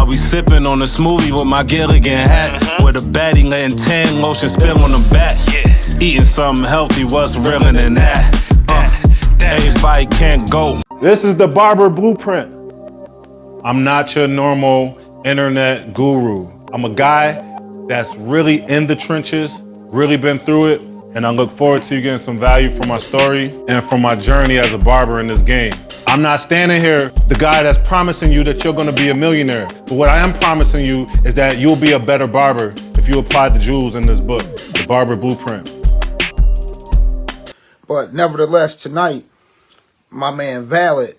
While we sipping on a smoothie with my Gilligan hat. With a baddie letting tan lotion spill on the back. Eating something healthy, what's realer than that? Everybody can't go. This is the Barber Blueprint. I'm not your normal internet guru. I'm a guy that's really in the trenches, really been through it, and I look forward to you getting some value from my story and from my journey as a barber in this game. I'm not standing here, the guy that's promising you that you're gonna be a millionaire, but what I am promising you is that you'll be a better barber if you apply the jewels in this book, the Barber Blueprint. But nevertheless, tonight, my man Valid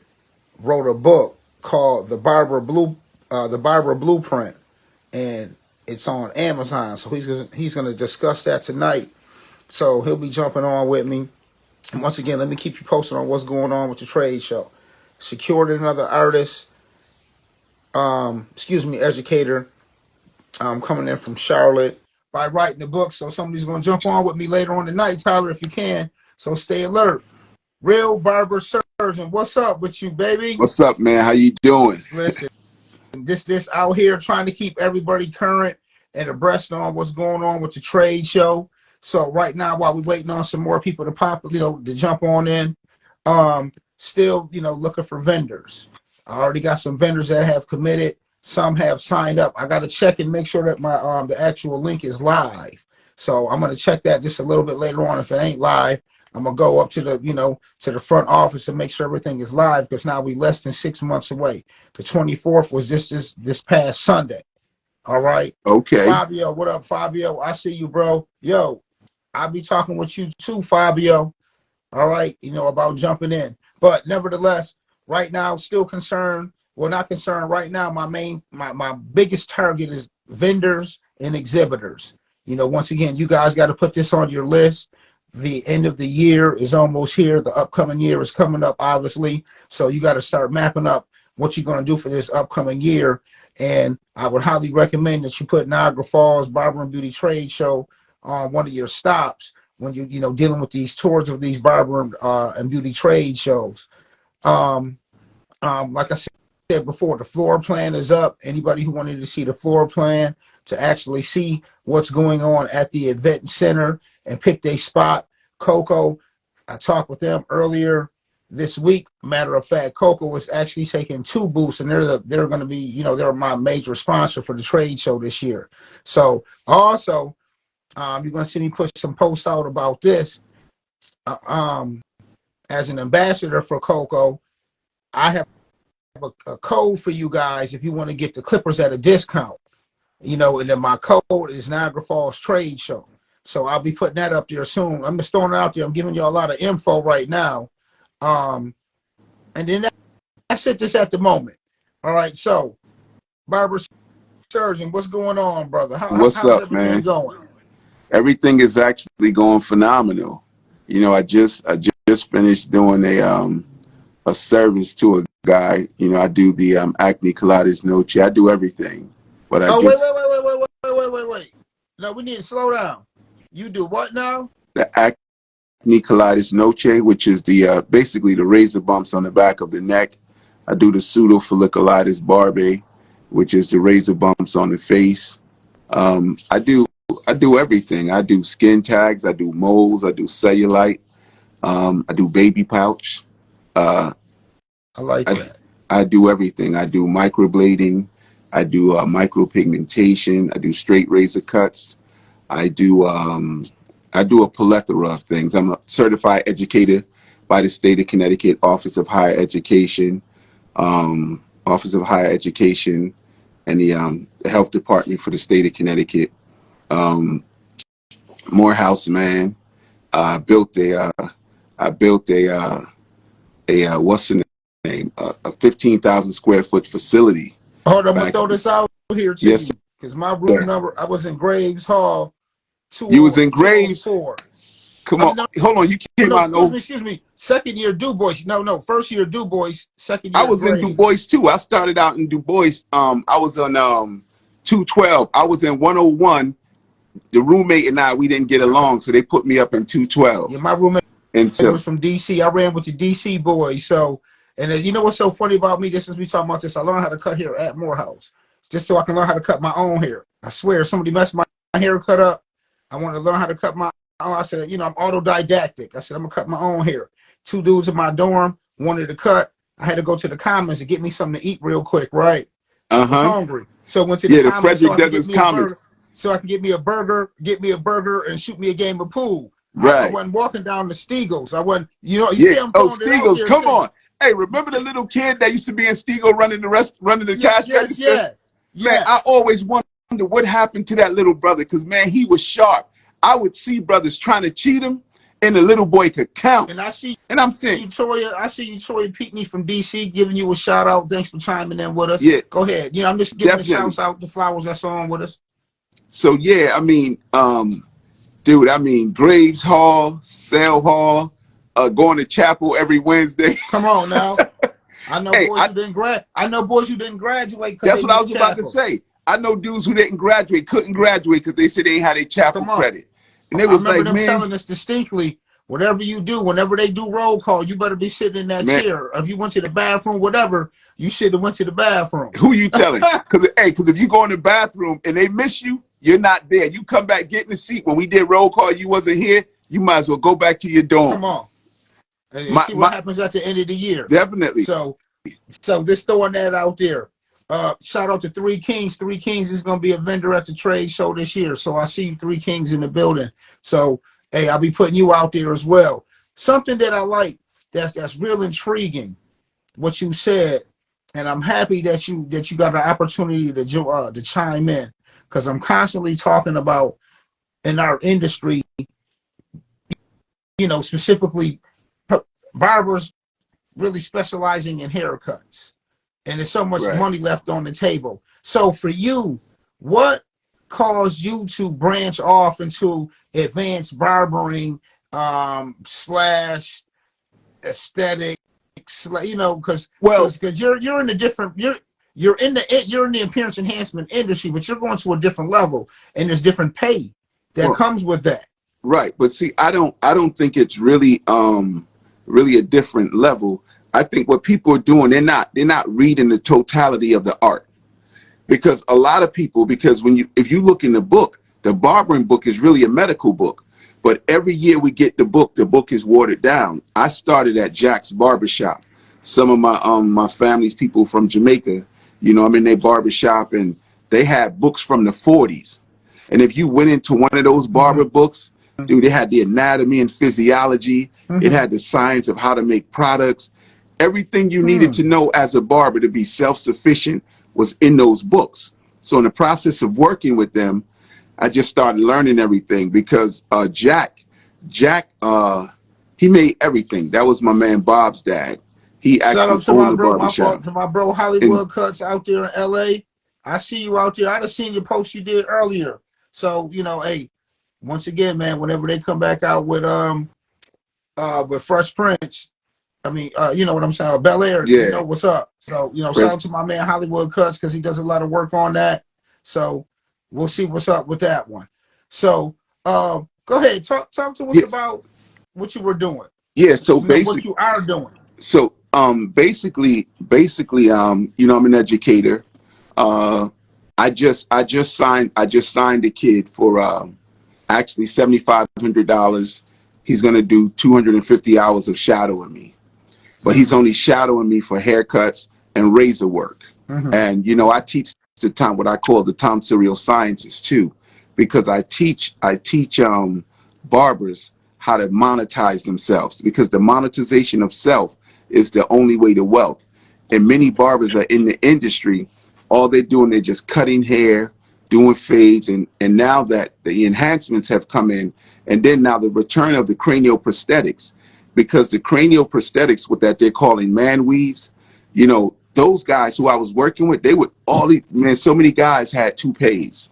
wrote a book called the Barber Blueprint, and it's on Amazon. So he's gonna discuss that tonight. So he'll be jumping on with me. And once again, let me keep you posted on what's going on with the trade show. Secured another artist, educator, coming in from Charlotte by writing the book. So somebody's gonna jump on with me later on tonight, Tyler, if you can. So stay alert. Real Barber Surgeon, what's up with you, baby? What's up, man? How you doing? Listen, this out here trying to keep everybody current and abreast on what's going on with the trade show. So right now, while we're waiting on some more people to pop, to jump on in, still, looking for vendors. I already got some vendors that have committed. Some have signed up. I got to check and make sure that my the actual link is live. So I'm gonna check that just a little bit later on. If it ain't live, I'm gonna go up to the to the front office and make sure everything is live, because now we less than 6 months away. The 24th was this past Sunday. All right. Okay. Fabio, what up, Fabio? I see you, bro. Yo, I'll be talking with you too, Fabio. All right, about jumping in. But nevertheless, right now, still concerned. Well, not concerned right now. My biggest target is vendors and exhibitors. Once again, you guys got to put this on your list. The end of the year is almost here. The upcoming year is coming up, obviously. So you got to start mapping up what you're going to do for this upcoming year. And I would highly recommend that you put Niagara Falls Barber and Beauty Trade Show on one of your stops when you're dealing with these tours of these barber and beauty trade shows. Like I said before, the floor plan is up. Anybody who wanted to see the floor plan to actually see what's going on at the event center and pick their spot. Coco, I talked with them earlier this week. Matter of fact, Coco was actually taking 2 booths, and they're going to be, they're my major sponsor for the trade show this year. So also, you're going to see me put some posts out about this. As an ambassador for Coco, I have a code for you guys if you want to get the clippers at a discount. And then my code is Niagara Falls Trade Show. So I'll be putting that up there soon. I'm just throwing it out there. I'm giving you a lot of info right now. And then that's it just at the moment. All right, so Barber Surgeon, what's going on, brother? What's up, man? Going? Everything is actually going phenomenal. I just finished doing a service to a guy. I do the acne colitis noche. I do everything. But wait. No, we need to slow down. You do what now? The acne colitis noche, which is the basically the razor bumps on the back of the neck. I do the pseudo folliculitis barbe, which is the razor bumps on the face. I do everything. I do skin tags. I do moles. I do cellulite. I do baby pouch. I like that. I do everything. I do microblading. I do micropigmentation. I do straight razor cuts. I do a plethora of things. I'm a certified educator by the state of Connecticut Office of Higher Education, and the health department for the state of Connecticut. Morehouse man. I built a what's the name? A 15,000 square foot facility. Hold on, I'm gonna throw this out here to you, because my room number, I was in Graves Hall. You was in Graves? Come on, hold on. You came out. Excuse me. Second year Du Bois. No. First year Du Bois. Second year. I was in Du Bois too. I started out in Du Bois. I was on 212. I was in 101. The roommate and I, we didn't get along, so they put me up in 212. Yeah, my roommate was from DC. I ran with the DC boys. So, and you know what's so funny about me? This is we talking about this. I learned how to cut hair at Morehouse. just so I can learn how to cut my own hair. I swear, somebody messed my haircut up. I want to learn how to cut my own. I said, I'm autodidactic. I said, I'm going to cut my own hair. 2 dudes in my dorm wanted to cut. I had to go to the Commons and get me something to eat real quick, right? I was hungry. So I went to the Commons Frederick Douglass Commons. So I can get me a burger, and shoot me a game of pool. Right. I wasn't walking down the Stiegels. I wasn't, you see I'm throwing it out there. Come on. Hey, remember the little kid that used to be in Stiegel running the cash register? Yes. Man, I always wonder what happened to that little brother, because, man, he was sharp. I would see brothers trying to cheat him, and the little boy could count. And I'm saying, I see you, Toya Peekney from DC, giving you a shout out. Thanks for chiming in with us. Yeah. Go ahead. I'm just giving the shouts out, the flowers that's on with us. So, yeah, dude, Graves Hall, Sale Hall, going to chapel every Wednesday. Come on now. I know boys who didn't graduate. That's what I was about to say. I know dudes who didn't graduate, couldn't graduate because they said they ain't had their chapel credit. And they was like, them telling us distinctly, whatever you do, whenever they do roll call, you better be sitting in that chair. If you went to the bathroom, whatever, you should have went to the bathroom. Who you telling? Because if you go in the bathroom and they miss you, you're not there. You come back, get in the seat. When we did roll call, you wasn't here. You might as well go back to your dorm. Come on. And see what happens at the end of the year. Definitely. So just throwing that out there. Shout out to Three Kings. Three Kings is going to be a vendor at the trade show this year. So I see you, Three Kings, in the building. So, hey, I'll be putting you out there as well. Something that I like that's real intriguing, what you said, and I'm happy that you got an opportunity to chime in, because I'm constantly talking about in our industry, specifically barbers really specializing in haircuts. And there's so much money left on the table. So for you, what caused you to branch off into advanced barbering slash aesthetics? Because you're in a different you're in the appearance enhancement industry, but you're going to a different level, and there's different pay that comes with that. Right, but see, I don't think it's really a different level. I think what people are doing, they're not reading the totality of the art, because a lot of people, if you look in the book, the barbering book is really a medical book, but every year we get the book is watered down. I started at Jack's Barbershop. Some of my family's people from Jamaica, I'm in their barbershop, and they had books from the 40s. And if you went into one of those barber books, dude, they had the anatomy and physiology. It had the science of how to make products. Everything you needed to know as a barber to be self-sufficient was in those books. So in the process of working with them, I just started learning everything, because Jack, he made everything. That was my man Bob's dad. He actually owned the barbershop. To my bro Hollywood Cuts out there in LA. I see you out there. I just seen your post you did earlier. So, hey, once again, man, whenever they come back out with Fresh Prince, you know what I'm saying, Bel Air, you know what's up. So, shout out to my man Hollywood Cuts, because he does a lot of work on that. So we'll see what's up with that one. So go ahead, talk to us about what you were doing. Yeah, so basically what you are doing. So basically, I'm an educator. I just signed a kid for actually $7,500. He's gonna do 250 hours of shadowing me, but he's only shadowing me for haircuts and razor work. And I teach what I call the Tonsorial sciences too, because I teach barbers how to monetize themselves, because the monetization of self is the only way to wealth. And many barbers are in the industry, all they're doing, they're just cutting hair, doing fades, and now that the enhancements have come in, and then now the return of the cranial prosthetics, because the cranial prosthetics, what that they're calling man weaves, those guys who I was working with, they would so many guys had toupees.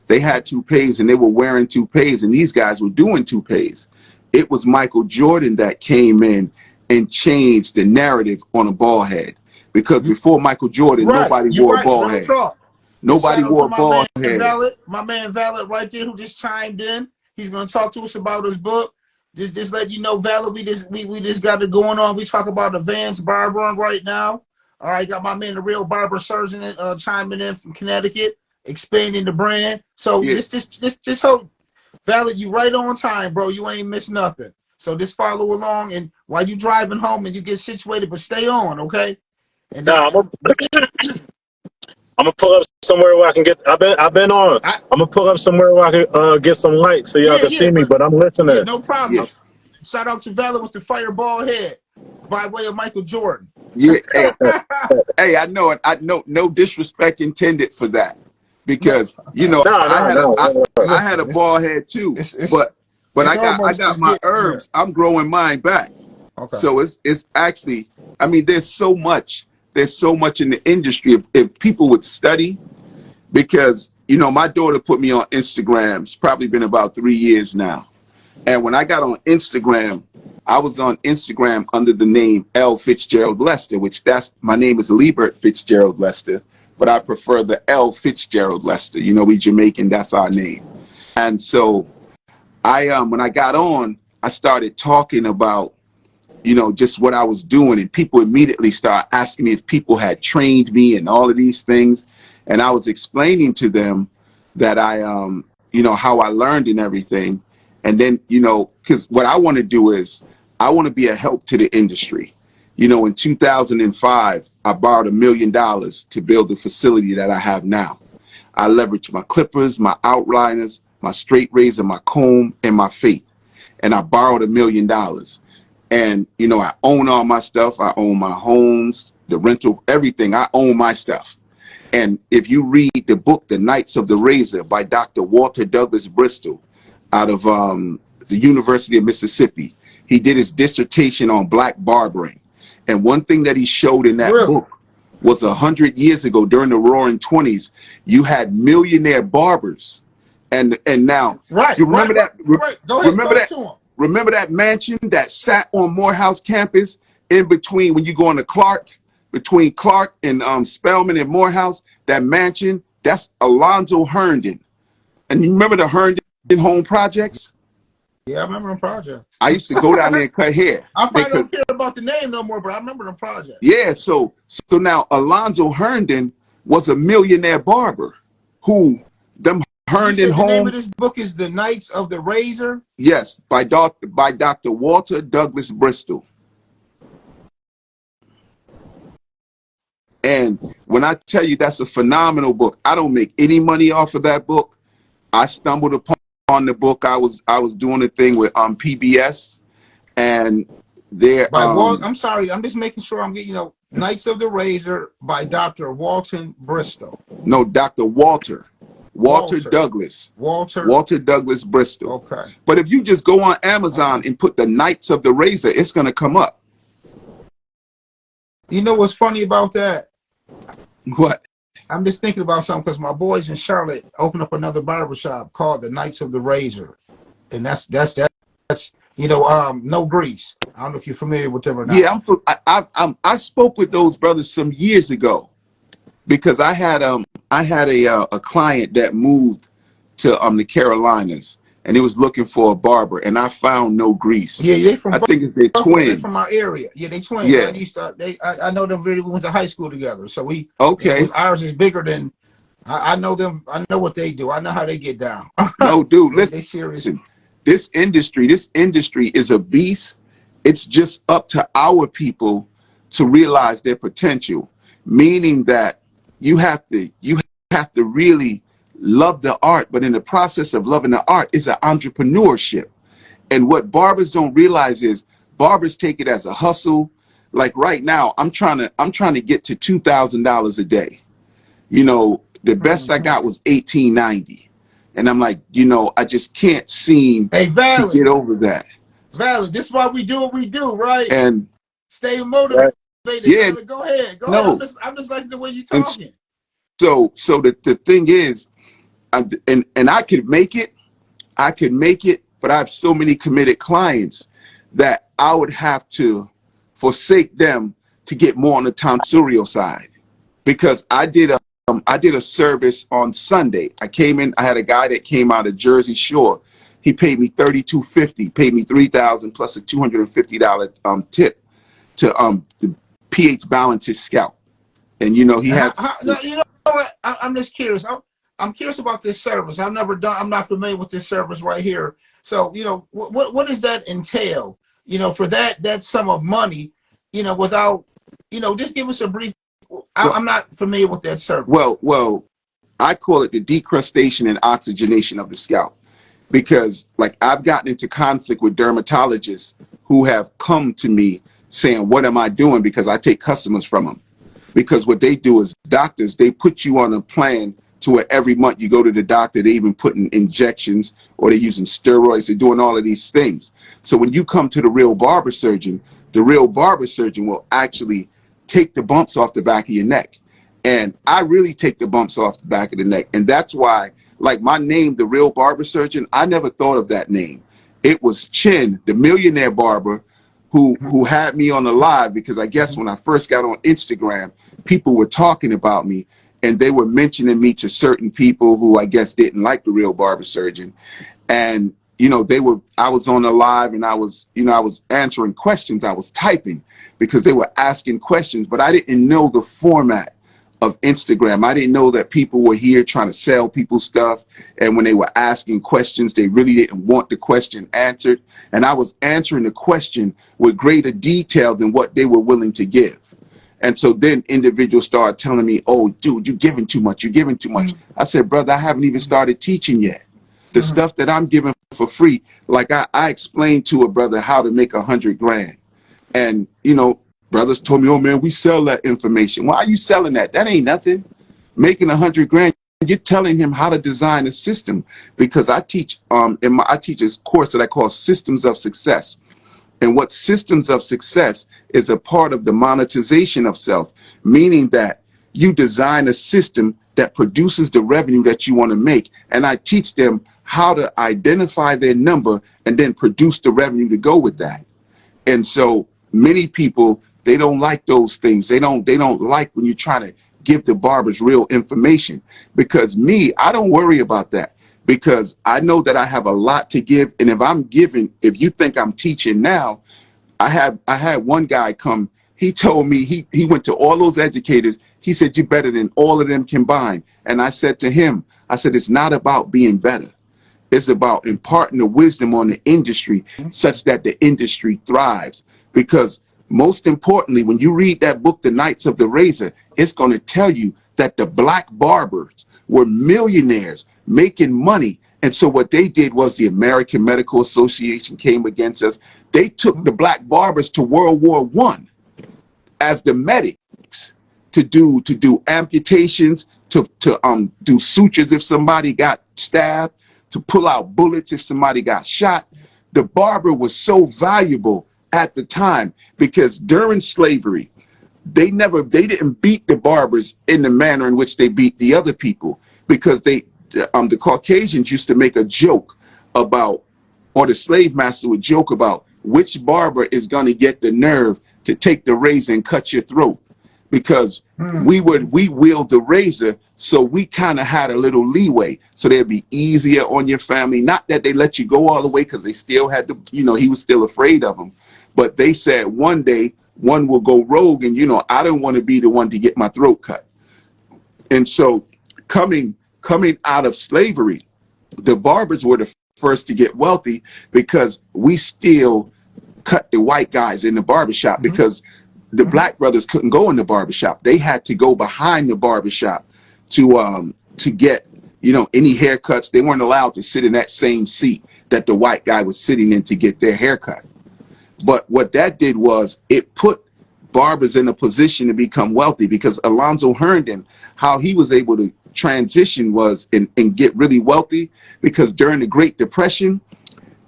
They had toupees, and they were wearing toupees, and these guys were doing toupees. It was Michael Jordan that came in and changed the narrative on a bald head, because before Michael Jordan, nobody wore a bald head. Nobody wore a bald head. My man Valid right there, who just chimed in. He's going to talk to us about his book. Just let you know, Valid, we just got it going on. We talk about advanced barbering right now. All right, got my man, the real Barber Surgeon, chiming in from Connecticut, expanding the brand. So Yeah. this whole Valid, you right on time, bro. You ain't missed nothing. So just follow along, and while you driving home and you get situated, but stay on, okay? And then Nah, I'm gonna pull up somewhere where I can get. I've been on. I'm gonna pull up somewhere where I can get some light so y'all can see me. But I'm yeah, listening. no Yeah. problem. Shout out to Valid with the fireball head by way of Michael Jordan. Yeah. Hey, I know it. I know, no disrespect intended for that, because you know No, I had a bald head too, but I got my herbs. I'm growing mine back. Okay. So it's actually, I mean, there's so much in the industry if people would study, because you know my daughter put me on Instagram. It's probably been about 3 years now. And when I got on Instagram, I was on Instagram under the name L. Fitzgerald Lester, which my name is Liebert Fitzgerald Lester, but I prefer the L. Fitzgerald Lester. You know, we Jamaican, that's our name. And so when I got on, I started talking about, you know, just what I was doing, and people immediately started asking me if people had trained me and all of these things. And I was explaining to them that you know, how I learned and everything. And then, you know, because what I want to do is I want to be a help to the industry. You know, in 2005, I borrowed $1 million to build the facility that I have now. I leveraged my clippers, my outliners, my straight razor, my comb, and my fade. And I borrowed $1 million. And, you know, I own all my stuff. I own my homes, the rental, everything. I own my stuff. And if you read the book, The Knights of the Razor by Dr. Walter Douglas Bristol, out of the University of Mississippi. He did his dissertation on black barbering. And one thing that he showed in that book was 100 years ago during the Roaring 20s, you had millionaire barbers. And now, you remember that? Go ahead, remember that mansion that sat on Morehouse campus in between when you go on to Clark, between Clark and Spelman and Morehouse, that mansion, that's Alonzo Herndon. And you remember the Herndon home projects? Yeah, I remember them projects. I used to go down there and cut hair. I probably don't care about the name no more, but I remember them projects. Yeah, so now Alonzo Herndon was a millionaire barber who them Herndon homes. The name of this book is The Knights of the Razor? Yes, by Dr. Walter Douglas Bristol. And when I tell you that's a phenomenal book, I don't make any money off of that book. I stumbled upon the book. I was doing a thing with PBS, and there. I'm sorry, I'm just making sure I'm getting, you know, Knights of the Razor by Dr. Walton Bristol. No, Dr. Walter Douglas. Walter Douglas Bristol. Okay. But if you just go on Amazon and put the Knights of the Razor, it's gonna come up. You know what's funny about that? What? I'm just thinking about something because my boys in Charlotte opened up another barbershop called the Knights of the Razor, and that's you know, no grease. I don't know if you're familiar with them or not. Yeah, I spoke with those brothers some years ago, because I had a client that moved to the Carolinas, and he was looking for a barber, and I found No Grease. Yeah, they from. I think they're twins. They're from our area. Yeah, they twins. Yeah. I know them really. We went to high school together, so we. Okay. Ours is bigger than. I know them. I know what they do. I know how they get down. No, dude, listen. They serious. This industry is a beast. It's just up to our people to realize their potential, meaning that you have to really love the art, but in the process of loving the art is an entrepreneurship. And what barbers don't realize is barbers take it as a hustle. Like right now, I'm trying to get to $2,000 a day. You know, the best I got was $1,890. And I'm like, you know, I just can't seem to get over that. Valid. This is why we do what we do, right? And stay motivated. Yeah. Go ahead. No. I'm just liking the way you're talking. So the thing is, and I could make it, but I have so many committed clients that I would have to forsake them to get more on the Tonsorial side, because I did a service on Sunday. I came in, I had a guy that came out of Jersey Shore. He paid me $3,250, paid me $3,000 plus a $250 tip to the pH balance his scalp. And you know, he had. No, you know what? I'm just curious. I'm curious about this service. I'm not familiar with this service right here. So, you know, what does that entail? You know, for that sum of money, you know, without, you know, just give us a brief. I'm not familiar with that service. Well, I call it the decrustation and oxygenation of the scalp, because like I've gotten into conflict with dermatologists who have come to me saying, what am I doing? Because I take customers from them. Because what they do is doctors, they put you on a plan to where every month you go to the doctor, they even putting injections or they're using steroids, they're doing all of these things. So when you come to the real barber surgeon will actually take the bumps off the back of your neck. And I really take the bumps off the back of the neck. And that's why, like my name, the real barber surgeon, I never thought of that name. It was Chin, the millionaire barber, who had me on the live, because I guess when I first got on Instagram, people were talking about me and they were mentioning me to certain people who I guess didn't like the real barber surgeon. And, you know, I was on the live and I was answering questions. I was typing because they were asking questions, but I didn't know the format of Instagram. I didn't know that people were here trying to sell people stuff. And when they were asking questions, they really didn't want the question answered. And I was answering the question with greater detail than what they were willing to give. And so then individuals started telling me, oh, dude, you're giving too much. You're giving too much. I said, brother, I haven't even started teaching yet. The stuff that I'm giving for free, like I explained to a brother how to make 100 grand. And, you know, brothers told me, oh, man, we sell that information. Why are you selling that? That ain't nothing. Making 100 grand, you're telling him how to design a system. Because I teach I teach this course that I call Systems of Success. And what Systems of Success is a part of the monetization of self, meaning that you design a system that produces the revenue that you want to make. And I teach them how to identify their number and then produce the revenue to go with that. And so many people, they don't like those things. They don't like when you try to give the barbers real information. Because me, I don't worry about that, because I know that I have a lot to give. And if I'm giving, if you think I'm teaching now, I had one guy come, he told me he went to all those educators. He said, you're better than all of them combined. And I said to him, I said, it's not about being better. It's about imparting the wisdom on the industry such that the industry thrives. Because most importantly, when you read that book, The Knights of the Razor, it's going to tell you that the black barbers were millionaires making money. And so what they did was the American Medical Association came against us. They took the black barbers to World War I as the medics to do amputations, to do sutures if somebody got stabbed, to pull out bullets if somebody got shot. The barber was so valuable at the time because during slavery, they didn't beat the barbers in the manner in which they beat the other people, because the Caucasians used to make a joke about, or the slave master would joke about, which barber is going to get the nerve to take the razor and cut your throat. Because we wield the razor, so we kind of had a little leeway, so they'd be easier on your family. Not that they let you go all the way, because they still had to, you know, he was still afraid of them. But they said one day one will go rogue, and, you know, I don't want to be the one to get my throat cut. And so coming out of slavery, the barbers were the first to get wealthy, because we still cut the white guys in the barbershop, because the black brothers couldn't go in the barbershop. They had to go behind the barbershop to get, you know, any haircuts. They weren't allowed to sit in that same seat that the white guy was sitting in to get their haircut. But what that did was it put barbers in a position to become wealthy, because Alonzo Herndon, how he was able to transition was and get really wealthy, because during the Great Depression,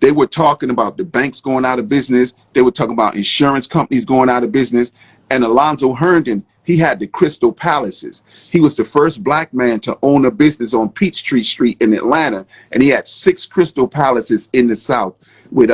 they were talking about the banks going out of business. They were talking about insurance companies going out of business. And Alonzo Herndon, he had the Crystal Palaces. He was the first black man to own a business on Peachtree Street in Atlanta. And he had 6 Crystal Palaces in the South with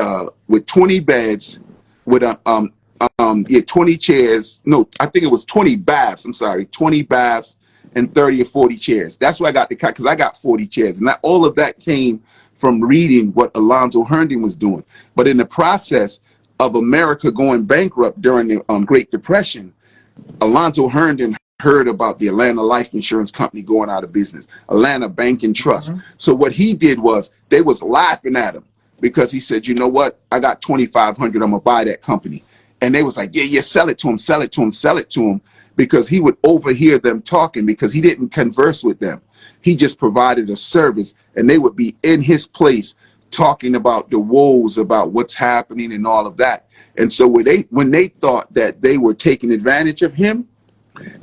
20 beds, with 20 chairs. No, I think it was 20 baths. I'm sorry, 20 baths and 30 or 40 chairs. That's why I got the cut, because I got 40 chairs. And all of that came from reading what Alonzo Herndon was doing. But in the process of America going bankrupt during the Great Depression, Alonzo Herndon heard about the Atlanta Life Insurance Company going out of business, Atlanta Bank and Trust. So what he did was they was laughing at him because he said, you know what? I got 2,500. I'm gonna buy that company. And they was like, yeah, sell it to him, sell it to him, sell it to him, because he would overhear them talking because he didn't converse with them. He just provided a service, and they would be in his place talking about the woes, about what's happening and all of that. And so when they thought that they were taking advantage of him,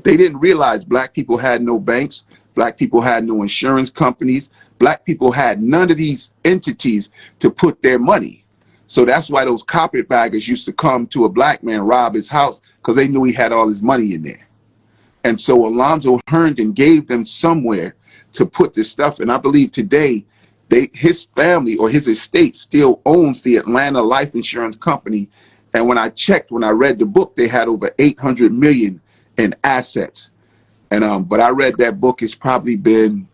they didn't realize black people had no banks, black people had no insurance companies, black people had none of these entities to put their money. So that's why those carpetbaggers used to come to a black man, rob his house, because they knew he had all his money in there. And so Alonzo Herndon gave them somewhere to put this stuff. And I believe today, his family or his estate still owns the Atlanta Life Insurance Company. And when I checked, when I read the book, they had over 800 million in assets. And but I read that book, it's probably been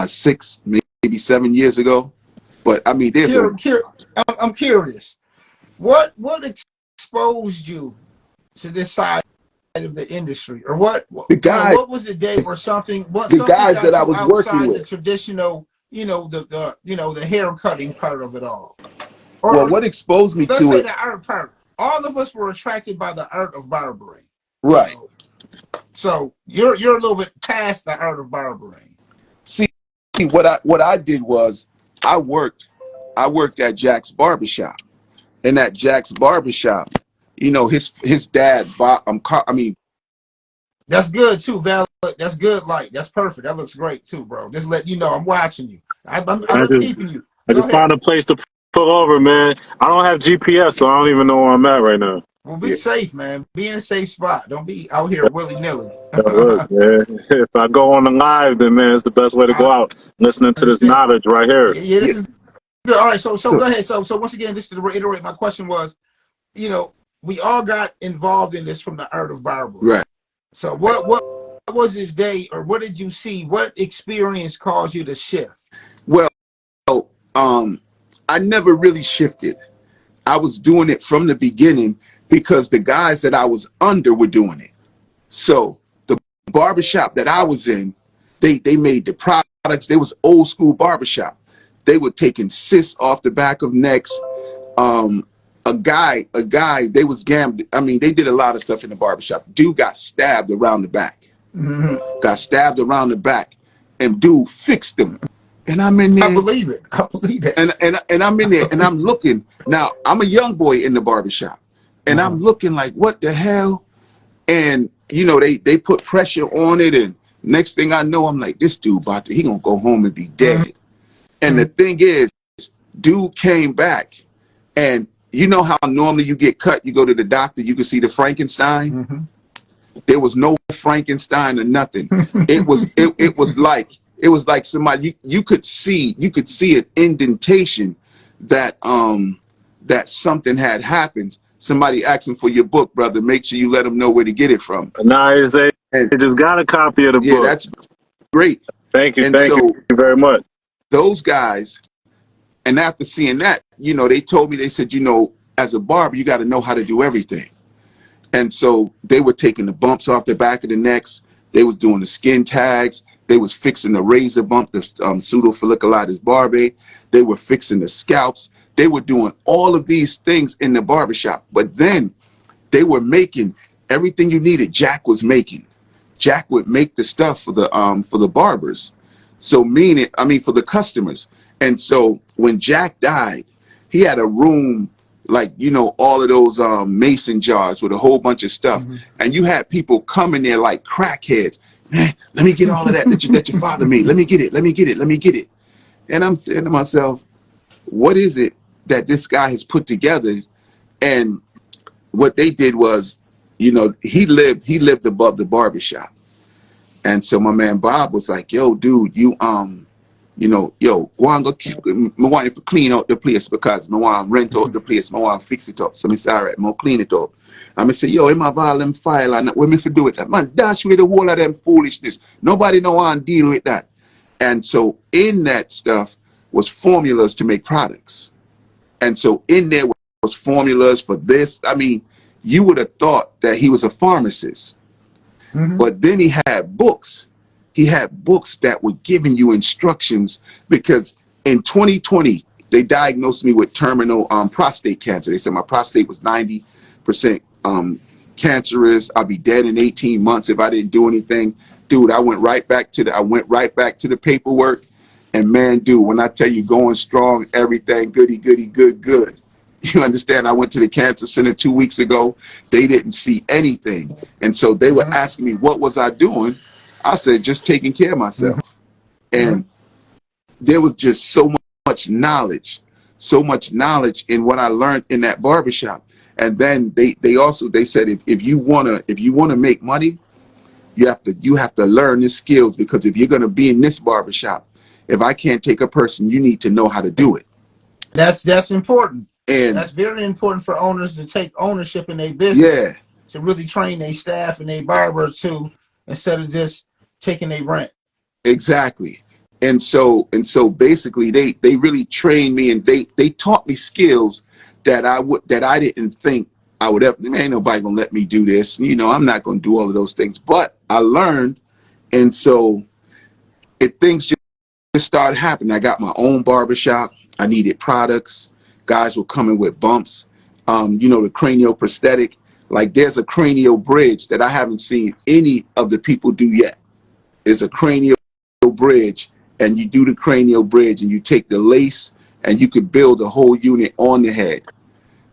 6, maybe 7 years ago. But I mean, I'm curious. What exposed you to this side of the industry, or what was the day or something? The guys that I was working with, the traditional, the hair cutting part of it all. Or, well, what exposed me to it? Let's say the art part. All of us were attracted by the art of barbering. Right. So you're a little bit past the art of barbering. See, what I did was I worked at Jack's barbershop. And at Jack's barbershop, his dad bought that's good too, Val. That's good light. That's perfect. That looks great too, bro. Just let you know I'm watching you. I'm keeping you. I just found a place to pull over, man. I don't have GPS, so I don't even know where I'm at right now. Well, be safe, man. Be in a safe spot. Don't be out here willy-nilly. Look, man, if I go on the live, then, man, it's the best way to go out, listening to this knowledge right here. Yeah, this is good. All right, so go ahead. So once again, just to reiterate, my question was, we all got involved in this from the art of barbering. Right. So what was his day, or what did you see? What experience caused you to shift? Well, I never really shifted. I was doing it from the beginning because the guys that I was under were doing it. So the barbershop that I was in, they made the products. They was old school barbershop. They were taking cysts off the back of necks. A guy, they was gambling. I mean, they did a lot of stuff in the barbershop. Dude got stabbed around the back. Mm-hmm. Got stabbed around the back, and dude fixed him. And I'm in there. I believe it. And I'm in there, and I'm looking. Now, I'm a young boy in the barbershop, and I'm looking like, what the hell? And, they put pressure on it, and next thing I know, I'm like, this dude he gonna go home and be dead. And the thing is, dude came back, and you know how normally you get cut, you go to the doctor, you can see the Frankenstein. Mm-hmm. There was no Frankenstein or nothing. It was like somebody, you could see an indentation that that something had happened. Somebody asking for your book, brother. Make sure you let them know where to get it from. Nice. They just got a copy of the book. Yeah, that's great. Thank you. Thank you very much. Those guys, and after seeing that, they told me, they said, as a barber, you got to know how to do everything. And so they were taking the bumps off the back of the necks. They was doing the skin tags. They was fixing the razor bump, the pseudofolliculitis barbae. They were fixing the scalps. They were doing all of these things in the barbershop. But then they were making everything you needed. Jack was making. Jack would make the stuff for the barbers. So for the customers. And so when Jack died, he had a room like, all of those mason jars with a whole bunch of stuff. Mm-hmm. And you had people coming there like crackheads. Man, let me get all of that that your father made. Let me get it. And I'm saying to myself, what is it that this guy has put together? And what they did was, he lived above the barbershop. And so my man Bob was like, yo, dude, go on, go want you to clean out the place because I want to rent out the place. I want to fix it up. So I said, all right, I'm going to clean it up. I'm going to say, yo, in my volume file, and what me for do with that? Man, dash with the whole of them foolishness. Nobody know how to deal with that. And so in that stuff was formulas to make products. And so in there was formulas for this. I mean, you would have thought that he was a pharmacist. But then he had books. He had books that were giving you instructions, because in 2020, they diagnosed me with terminal prostate cancer. They said my prostate was 90% cancerous. I'll be dead in 18 months if I didn't do anything. Dude, I went right back to the paperwork. And man, dude, when I tell you going strong, everything goody, goody, good, good. You understand? I went to the cancer center 2 weeks ago. They didn't see anything. And so they were asking me, what was I doing? I said, just taking care of myself. And there was just so much knowledge in what I learned in that barbershop. And then they said, if you wanna make money, you have to learn the skills, because if you're gonna be in this barbershop, if I can't take a person, you need to know how to do it. That's important. And that's very important for owners to take ownership in their business. Yeah. To really train their staff and their barbers too, instead of just taking their rent. Exactly. And so basically they really trained me, and they taught me skills that I didn't think I would ever. Ain't nobody gonna let me do this. You know, I'm not gonna do all of those things. But I learned, and so things just started happening. I got my own barbershop. I needed products. Guys were coming with bumps. You know, the cranial prosthetic. Like, there's a cranial bridge that I haven't seen any of the people do yet. It's a cranial bridge, and you do the cranial bridge, and you take the lace, and you could build a whole unit on the head.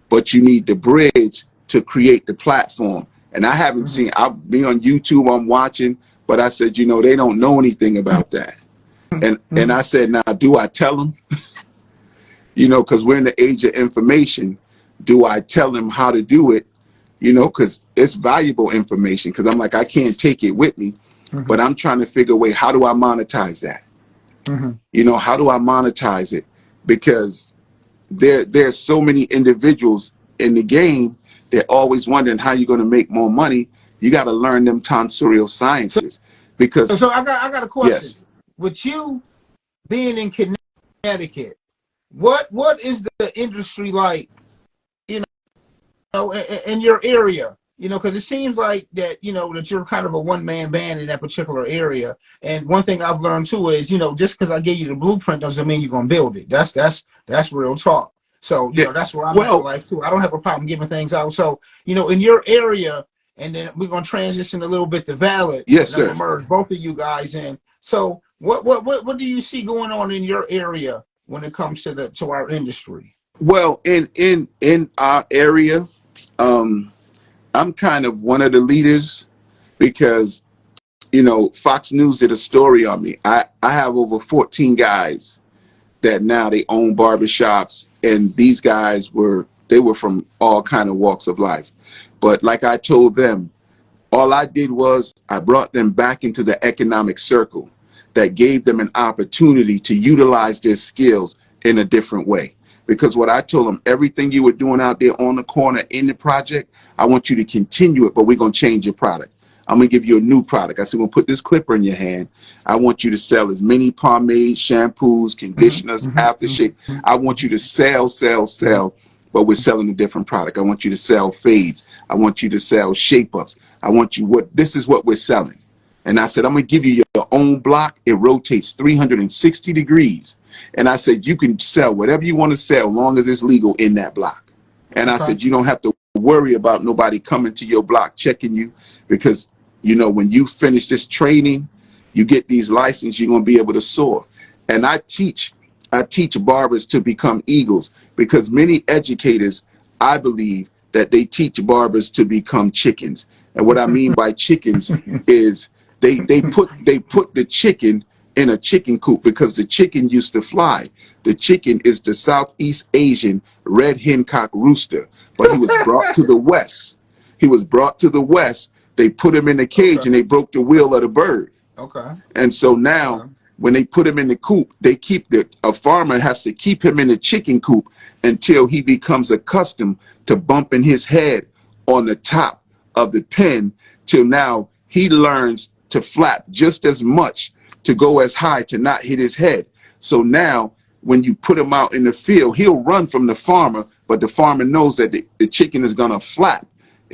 But you need the bridge to create the platform. And I haven't seen. I'll be on YouTube. I'm watching, but I said, you know, they don't know anything about that. And I said, now, do I tell them? You know, because we're in the age of information. Do I tell them how to do it? You know, because it's valuable information. Because I'm like, I can't take it with me, but I'm trying to figure a way. How do I monetize that? You know, how do I monetize it? Because there's so many individuals in the game. They're always wondering how you're going to make more money. You got to learn them tonsorial sciences. Because so I got a question. Yes. With you being in Connecticut, what is the industry like? You know, in your area. You know, because it seems like that, you know, that you're kind of a one-man band in that particular area. And one thing I've learned too is, you know, just because I gave you the blueprint doesn't mean you're gonna build it. That's real talk. So, you know, that's where I'm at in life too. I don't have a problem giving things out. So, you know, in your area, and then we're gonna transition a little bit to Valid. Yes, sir. I'm gonna merge both of you guys in. So, what do you see going on in your area when it comes to our industry? Well, in our area, I'm kind of one of the leaders, because, you know, Fox News did a story on me. I have over 14 guys that now they own barbershops, and these guys were from all kind of walks of life. But like I told them, all I did was I brought them back into the economic circle that gave them an opportunity to utilize their skills in a different way. Because what I told them, everything you were doing out there on the corner in the project, I want you to continue it, but we're going to change your product. I'm going to give you a new product. I said, we'll put this clipper in your hand. I want you to sell as many pomades, shampoos, conditioners, aftershave. I want you to sell, but we're selling a different product. I want you to sell fades. I want you to sell shape-ups. This is what we're selling. And I said, I'm going to give you your own block. It rotates 360 degrees. And I said, you can sell whatever you want to sell, long as it's legal in that block. And I said, you don't have to worry about nobody coming to your block checking you, because, you know, when you finish this training, you get these licenses, you're going to be able to soar. And I teach barbers to become eagles, because many educators, I believe, that they teach barbers to become chickens. And what I mean by chickens is they put the chicken in a chicken coop, because the chicken used to fly. The chicken is the Southeast Asian red hencock rooster, but he was brought to the West. They put him in a cage, and they broke the wheel of the bird. Okay. And so now, when they put him in the coop, a farmer has to keep him in the chicken coop until he becomes accustomed to bumping his head on the top of the pen, till now he learns to flap just as much, to go as high, to not hit his head. So now when you put him out in the field, he'll run from the farmer, but the farmer knows that the chicken is going to flap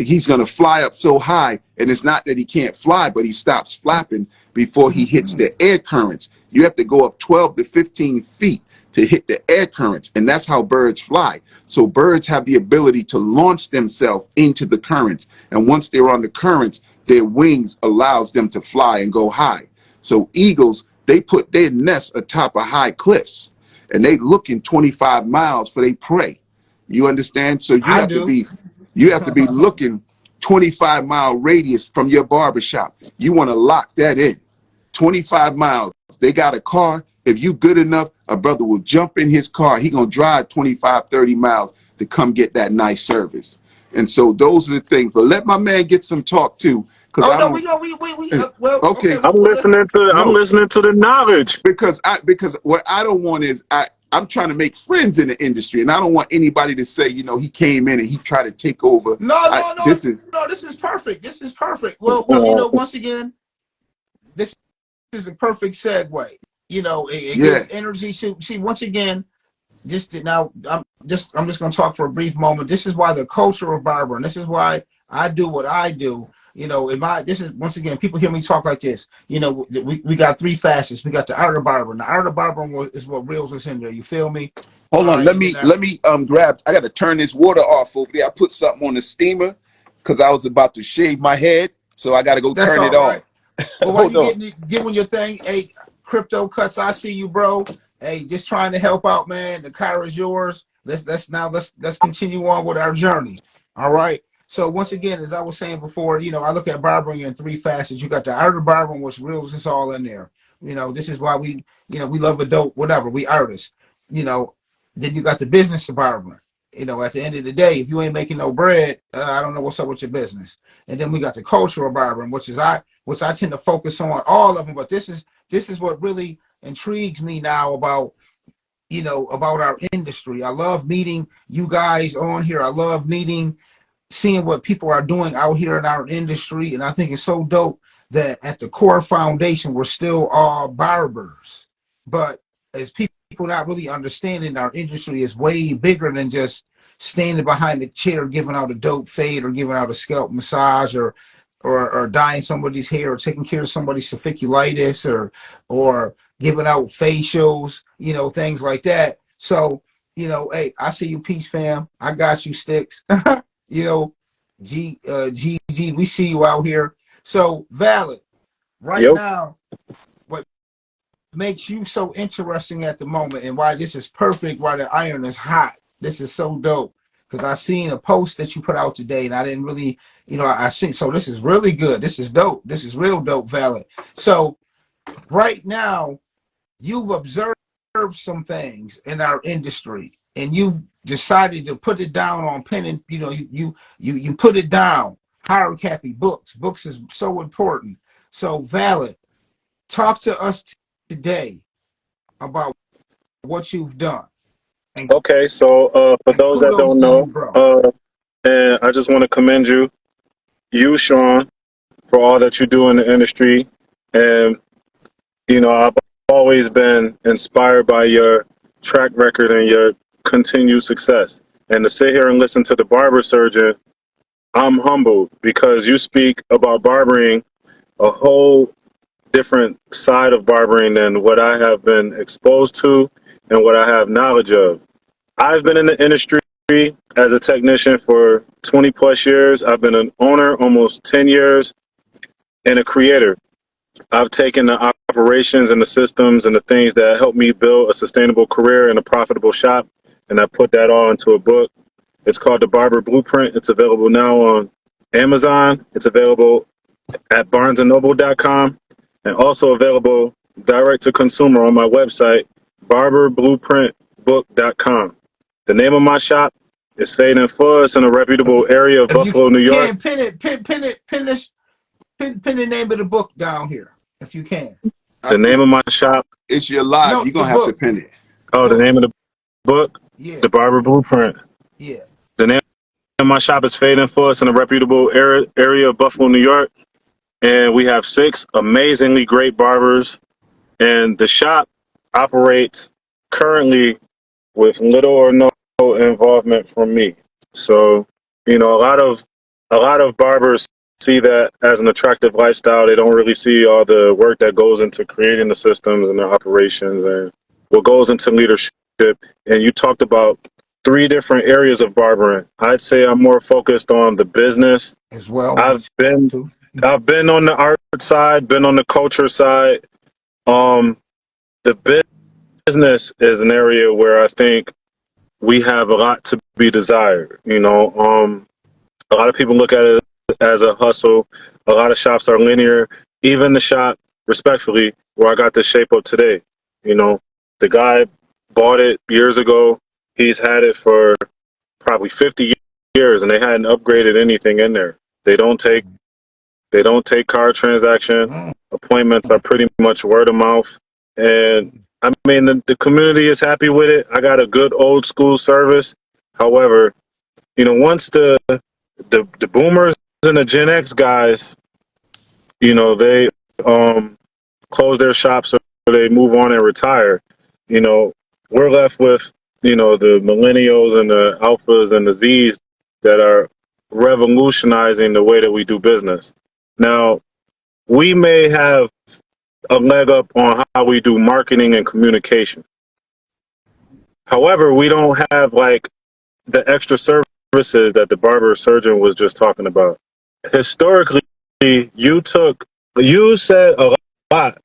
he's going to fly up so high, and it's not that he can't fly, but he stops flapping before he hits the air currents. You have to go up 12 to 15 feet to hit the air currents, and that's how birds fly. So birds have the ability to launch themselves into the currents, and once they're on the currents, their wings allows them to fly and go high. So eagles, they put their nests atop of high cliffs, and they looking 25 miles for their prey. You understand? So I do. you have to be looking 25-mile radius from your barber shop. You want to lock that in. 25 miles. They got a car. If you good enough, a brother will jump in his car. He going to drive 25, 30 miles to come get that nice service. And so those are the things. But let my man get some talk too. Oh no, well, okay. I'm listening to the knowledge. Because what I don't want is I'm trying to make friends in the industry, and I don't want anybody to say, you know, he came in and he tried to take over. No, this is perfect. This is perfect. Well, you know, once again, this is a perfect segue. You know, it gives energy. See, once again, I'm just going to talk for a brief moment. This is why the culture of barbering. This is why I do what I do. You know, this is, once again, people hear me talk like this. You know, we got three facets. We got the art of barbering. The art of barbering is what reels us in there. You feel me? Hold on, let me grab. I got to turn this water off over there. I put something on the steamer because I was about to shave my head, so I got to go turn it off. Well, while you getting your thing, hey, Crypto Cuts, I see you, bro. Hey, just trying to help out, man. The car is yours. Let's continue on with our journey. All right. So once again, as I was saying before, you know, I look at barbering in three facets. You got the art of barbering, which reels us all in there. You know, this is why we love adult, whatever, we artists. You know, then you got the business of barbering. You know, at the end of the day, if you ain't making no bread, I don't know what's up with your business. And then we got the cultural barbering, which I tend to focus on all of them. But this is what really intrigues me now about our industry. I love meeting you guys on here. I love seeing what people are doing out here in our industry. And I think it's so dope that at the core foundation, we're still all barbers. But as people not really understanding, our industry is way bigger than just standing behind the chair, giving out a dope fade or giving out a scalp massage or dyeing somebody's hair or taking care of somebody's folliculitis or giving out facials, you know, things like that. So, you know, hey, I see you, Peace Fam. I got you, Sticks. You know, GG, we see you out here. So, Valid, now, what makes you so interesting at the moment and why this is perfect, why the iron is hot. This is so dope. Because I seen a post that you put out today and I didn't really, you know, I seen, so this is really good. This is dope. This is real dope, Valid. So, right now, you've observed some things in our industry and you've decided to put it down on pen and, you know, you put it down. Hard copy books is so important. So Valid, talk to us today about what you've done. Okay, so for those that don't know, and I just want to commend you, Sean, for all that you do in the industry. And, you know, I've always been inspired by your track record and your continued success. And to sit here and listen to the Barber Surgeon, I'm humbled because you speak about barbering, a whole different side of barbering than what I have been exposed to and what I have knowledge of. I've been in the industry as a technician for 20 plus years. I've been an owner almost 10 years and a creator. I've taken the operations and the systems and the things that helped me build a sustainable career and a profitable shop, and I put that all into a book. It's called the Barber Blueprint. It's available now on Amazon. It's available at barnesandnoble.com and also available direct to consumer on my website, barberblueprintbook.com. The name of my shop is Fade and Full. It's in a reputable area of Buffalo, New York. Pin the name of the book down here, if you can. The name of my shop. It's your live. You're going to have to pin it. Oh, the name of the book? Yeah. The Barber Blueprint. Yeah. The name of my shop is Fade and Full. It's in a reputable area of Buffalo, New York. And we have 6 amazingly great barbers. And the shop operates currently with little or no involvement from me. So, you know, a lot of a lot of barbers see that as an attractive lifestyle. They don't really see all the work that goes into creating the systems and the operations and what goes into leadership. And you talked about 3 different areas of barbering. I'd say I'm more focused on the business. as well. I've been on the art side, been on the culture side. The business is an area where I think we have a lot to be desired. A lot of people look at it as a hustle. A lot of shops are linear. Even the shop, respectfully, where I got this shape up today, the guy bought it years ago. He's had it for probably 50 years, and they hadn't upgraded anything in there. They don't take card transaction. Appointments are pretty much word of mouth. And I mean, the community is happy with it. I got a good old school service. However, once the boomers and the Gen X guys, they close their shops or they move on and retire, we're left with, the millennials and the alphas and the Zs that are revolutionizing the way that we do business. Now, we may have a leg up on how we do marketing and communication. However, we don't have like the extra services that the Barber Surgeon was just talking about. Historically, you said a lot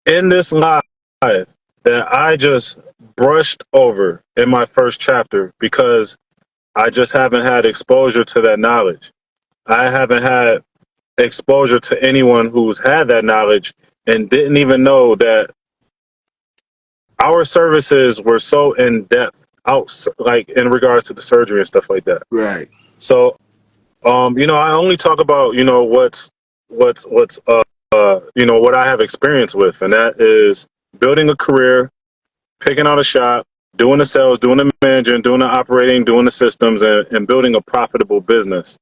in this live that I just brushed over in my first chapter because I just haven't had exposure to that knowledge. I haven't had exposure to anyone who's had that knowledge and didn't even know that our services were so in depth like in regards to the surgery and stuff like that. Right. So, I only talk about, what I have experience with, and that is building a career, picking out a shop, doing the sales, doing the managing, doing the operating, doing the systems, and building a profitable business.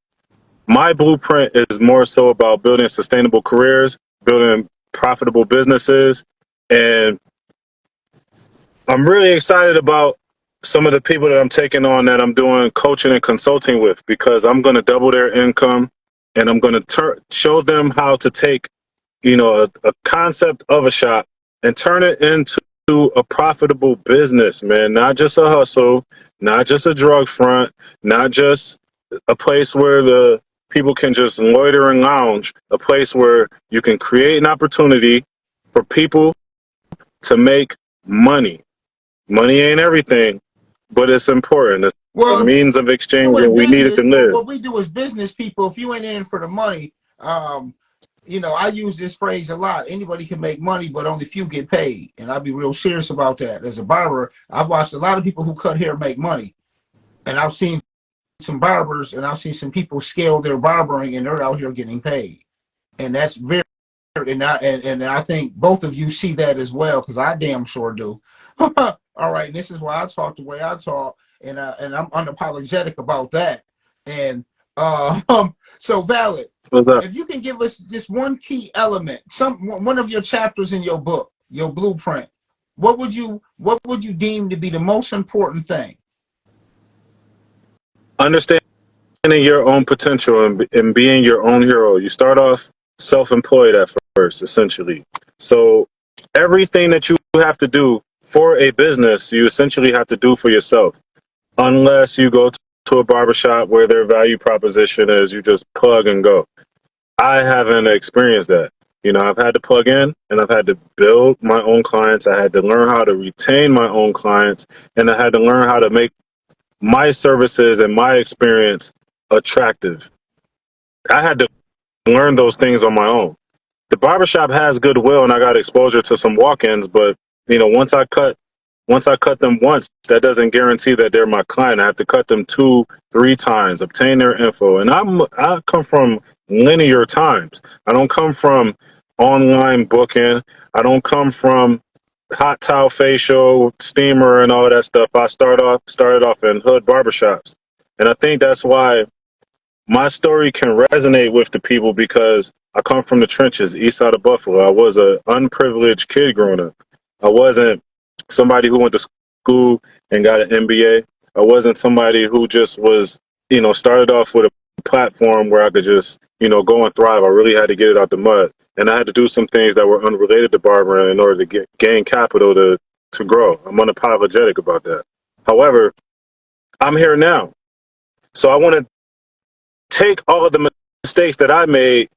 My blueprint is more so about building sustainable careers, building profitable businesses, and I'm really excited about some of the people that I'm taking on that I'm doing coaching and consulting with, because I'm going to double their income and I'm going to show them how to take, a concept of a shop and turn it into a profitable business, man. Not just a hustle, not just a drug front, not just a place where the people can just loiter and lounge, a place where you can create an opportunity for people to make money. Money ain't everything, but it's important. It's a means of exchange, and we need it to live. What we do as business people, if you ain't in for the money, I use this phrase a lot. Anybody can make money, but only few get paid. And I'll be real serious about that. As a barber, I've watched a lot of people who cut hair make money. And I've seen some barbers and I've seen some people scale their barbering and they're out here getting paid. And that's very, and I think both of you see that as well, because I damn sure do. All right, and this is why I talk the way I talk, and I'm unapologetic about that. And so Valid, if you can give us just one key element, one of your chapters in your book, your blueprint, what would you deem to be the most important thing? Understanding your own potential and being your own hero. You start off self-employed at first, essentially. So everything that you have to do for a business, you essentially have to do for yourself, unless you go to a barbershop where their value proposition is you just plug and go. I haven't experienced that. I've had to plug in and I've had to build my own clients. I had to learn how to retain my own clients, and I had to learn how to make my services and my experience attractive. I had to learn those things on my own. The barbershop has goodwill and I got exposure to some walk-ins, but once I cut them once, that doesn't guarantee that they're my client. I have to cut them 2-3 times, obtain their info. And I come from linear times. I don't come from online booking. I don't come from hot towel facial, steamer, and all that stuff. I started off in hood barbershops. And I think that's why my story can resonate with the people, because I come from the trenches, east side of Buffalo. I was an unprivileged kid growing up. I wasn't somebody who went to school and got an MBA. I wasn't somebody who just was, started off with a platform where I could just, go and thrive. I really had to get it out the mud. And I had to do some things that were unrelated to barbering in order to gain capital to grow. I'm unapologetic about that. However, I'm here now. So I want to take all of the mistakes that I made,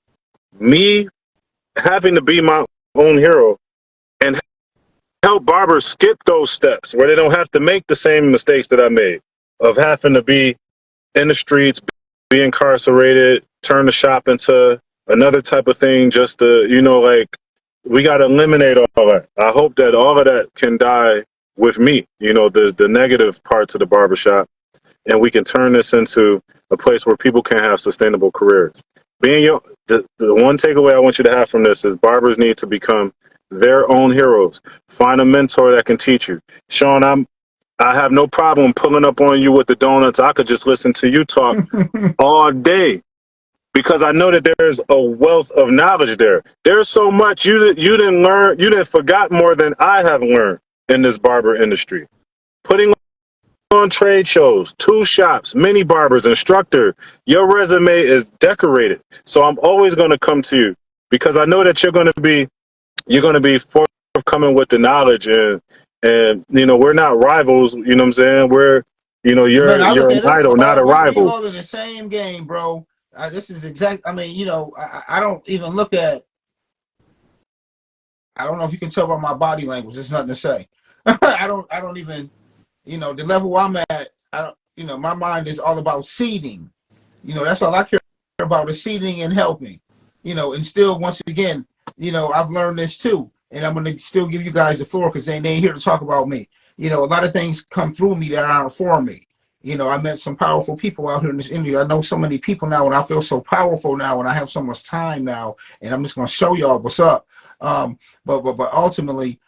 me having to be my own hero, and help barbers skip those steps where they don't have to make the same mistakes that I made of having to be in the streets, be incarcerated, turn the shop into another type of thing just to, we got to eliminate all that. I hope that all of that can die with me, the negative parts of the barbershop, and we can turn this into a place where people can have sustainable careers. The one takeaway I want you to have from this is barbers need to become their own heroes. Find a mentor that can teach you. Sean, I have no problem pulling up on you with the donuts. I could just listen to you talk all day because I know that there's a wealth of knowledge there. There's so much you didn't learn. You didn't forgot more than I have learned in this barber industry. Putting on trade shows, 2 shops, mini barbers, instructor. Your resume is decorated. So I'm always going to come to you because I know that you're going to be forthcoming with the knowledge, and we're not rivals. You know what I'm saying? You're an idol, not a rival. We're all in the same game, bro. This is exact. I mean, I don't even look at. I don't know if you can tell by my body language. There's nothing to say. I don't even. The level I'm at. I don't. My mind is all about seeding. That's all I care about is seeding and helping. And still, once again, I've learned this too. And I'm going to still give you guys the floor because they ain't here to talk about me. A lot of things come through me that aren't for me. I met some powerful people out here in this industry. I know so many people now, and I feel so powerful now, and I have so much time now, and I'm just going to show y'all what's up. But ultimately,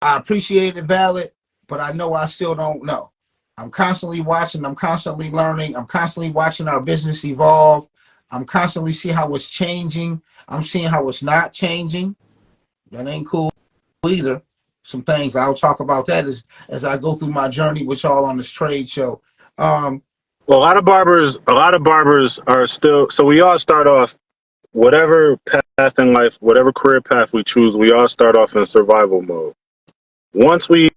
I appreciate it, valid, but I know I still don't know. I'm constantly watching. I'm constantly learning. I'm constantly watching our business evolve. I'm constantly seeing how it's changing. I'm seeing how it's not changing. That ain't cool either. Some things I'll talk about that as I go through my journey with y'all on this trade show. Well, a lot of barbers are still. So we all start off, whatever path in life, whatever career path we choose, we all start off in survival mode. Once we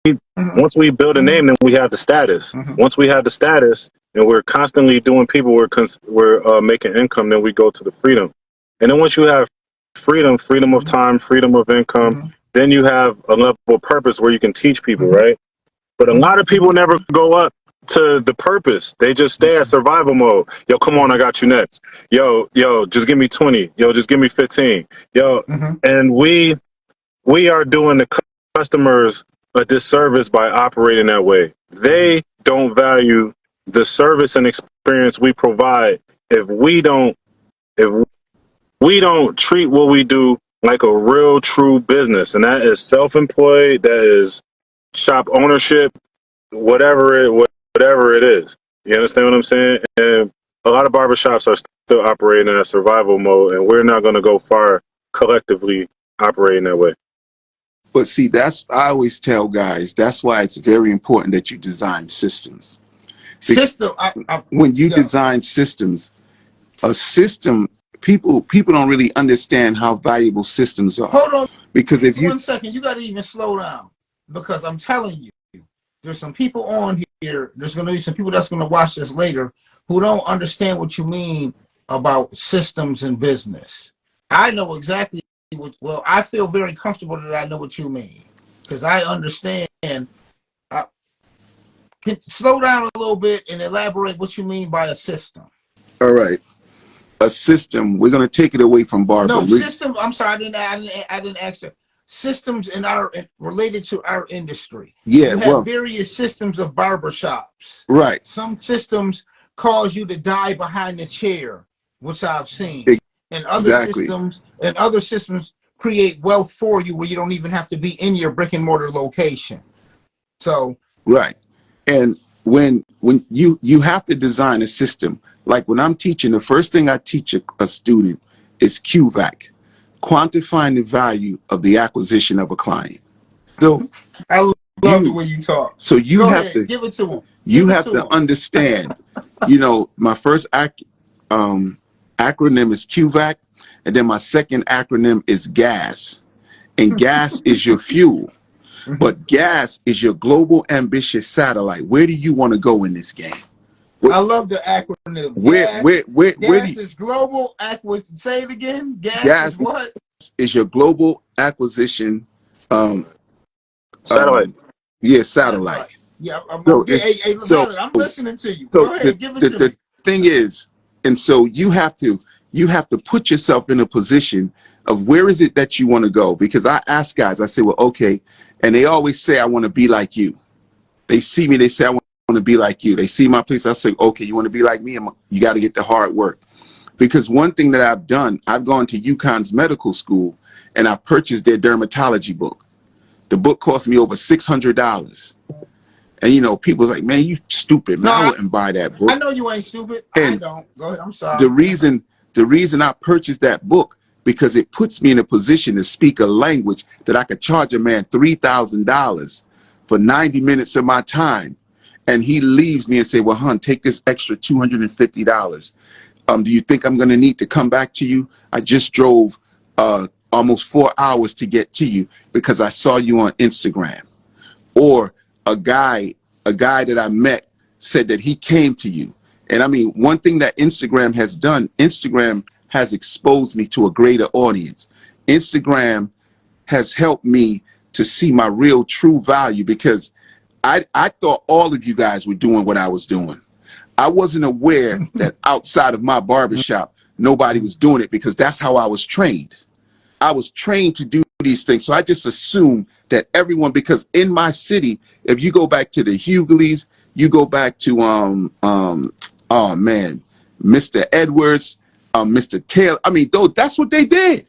build a name, then we have the status. Once we have the status, and we're constantly doing people, we're making income, then we go to the freedom. And then once you have freedom of time, freedom of income, then you have a level of purpose where you can teach people, right? But a lot of people never go up to the purpose. They just stay at survival mode. Yo, come on, I got you next. Yo, just give me 20. Yo, just give me 15. Yo, and we are doing the customers a disservice by operating that way. They don't value the service and experience we provide if we don't treat what we do like a real true business, and that is self-employed, that is shop ownership, whatever it is. You understand what I'm saying? And a lot of barbershops are still operating in a survival mode, and we're not going to go far collectively operating that way. But see, I always tell guys, that's why it's very important that you design systems. When you design systems, a system, people don't really understand how valuable systems are. Hold on. Because if 1 second, you got to even slow down. Because I'm telling you, there's some people on here, there's going to be some people that's going to watch this later who don't understand what you mean about systems in business. I know exactly I feel very comfortable that I know what you mean because I understand. Slow down a little bit and elaborate what you mean by a system. All right. A system, we're going to take it away from barber. No, system, I'm sorry, I didn't ask you. Systems related to our industry. Yeah, you have various systems of barbershops. Right. Some systems cause you to die behind the chair, which I've seen. And other systems create wealth for you where you don't even have to be in your brick and mortar location. So right. And when you have to design a system, like when I'm teaching, the first thing I teach a student is QVAC, quantifying the value of the acquisition of a client. So I love the way you talk. So you have to give it to them. You have to understand, you know, my first acronym is QVAC, and then my second acronym is GAS. And gas is your fuel. But gas is your global ambitious satellite. Where do you want to go in this game? I love the acronym. Gas is global acquisition. Say it again. Gas is what? Is your global acquisition satellite. Satellite. Yeah, I'm listening to you. Go ahead, give it to me. The thing is, and so you have to put yourself in a position of where is it that you want to go? Because I ask guys, I say, well, okay, and they always say, I want to be like you. They see me, they say, I want to be like you. They see my place, I say, okay, you want to be like me? You got to get the hard work. Because one thing that I've done, I've gone to UConn's medical school and I purchased their dermatology book. The book cost me over $600. And, you know, people's like, man, you stupid, man. I wouldn't buy that book. I know you ain't stupid. And I don't. Go ahead. I'm sorry. The reason I purchased that book, because it puts me in a position to speak a language that I could charge a man $3,000 for 90 minutes of my time. And he leaves me and say, well, hon, take this extra $250. Do you think I'm going to need to come back to you? I just drove almost 4 hours to get to you because I saw you on Instagram. Or a guy that I met said that he came to you. And I mean, one thing that Instagram has done, Instagram has exposed me to a greater audience. Instagram has helped me to see my real true value, because I thought all of you guys were doing what I was doing. I wasn't aware that outside of my barbershop, nobody was doing it, because that's how I was trained. I was trained to do these things. So I just assumed that everyone, because in my city, if you go back to the Hugleys, you go back to oh man, Mr. Edwards, Mr. Taylor. I mean, though, that's what they did.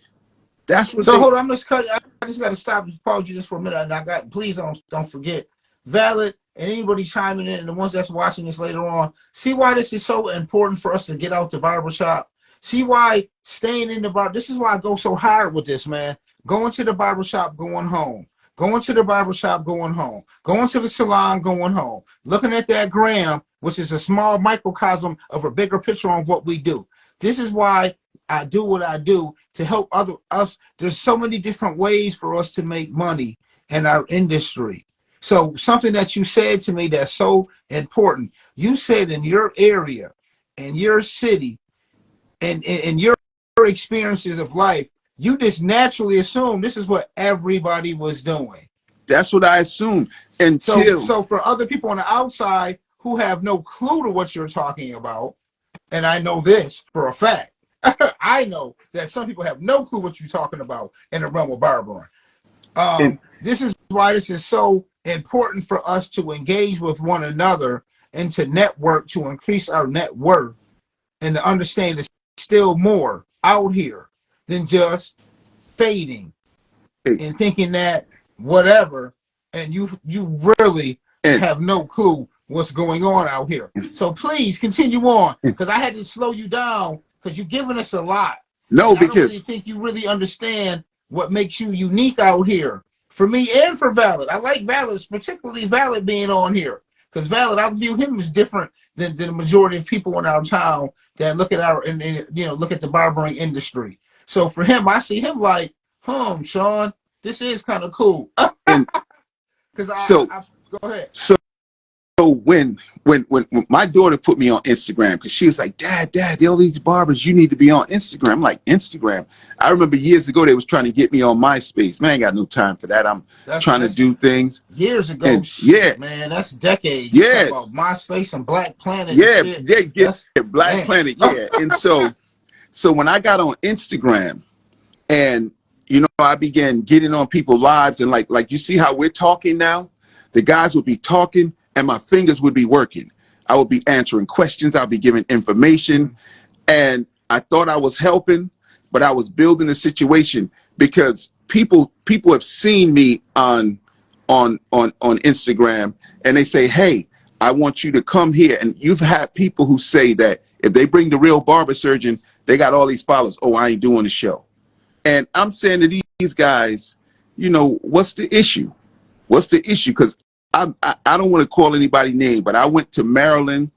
That's what. So hold on, I'm just cutting. I just got to stop and pause you just for a minute. And please don't forget, Valid and anybody chiming in, and the ones that's watching this later on. See why this is so important for us to get out the barbershop. See why staying in the bar. This is why I go so hard with this, man. Going to the barbershop, going home. Going to the barbershop, going home. Going to the salon, going home. Looking at that gram, which is a small microcosm of a bigger picture on what we do. This is why I do what I do, to help us. There's so many different ways for us to make money in our industry. So something that you said to me that's so important. You said in your area, in your city, and in your experiences of life, you just naturally assume this is what everybody was doing. That's what I assumed. Until so for other people on the outside who have no clue to what you're talking about, and I know this for a fact, I know that some people have no clue what you're talking about in the realm of barbering. This is why this is so important for us to engage with one another and to network, to increase our net worth, and to understand there's still more out here than just fading and thinking that whatever, and you really have no clue what's going on out here. So please continue on, because I had to slow you down, because you're giving us a lot. No, because I don't really think you really understand what makes you unique out here. For me and for Valid. I like Valid, particularly Valid being on here. Because Valid, I view him as different than the majority of people in our town that look at look at the barbering industry. So for him, I see him like, Sean, this is kind of cool. Because go ahead. So when my daughter put me on Instagram, because she was like, Dad, all these barbers, you need to be on Instagram. I'm like, Instagram? I remember years ago they was trying to get me on MySpace. Man, I ain't got no time for that. That's trying to do things. Years ago, man, that's decades. Yeah. About MySpace and Black Planet. Black Planet, yeah. And so when I got on Instagram, and I began getting on people's lives, and like you see how we're talking now, the guys would be talking and my fingers would be working. I would be answering questions. I'll be giving information. And I thought I was helping, but I was building a situation, because people have seen me on Instagram, and they say, hey, I want you to come here. And you've had people who say that if they bring the real Barber Surgeon, they got all these followers. Oh, I ain't doing the show. And I'm saying to these guys, what's the issue? What's the issue? Because I don't want to call anybody name, but I went to Maryland,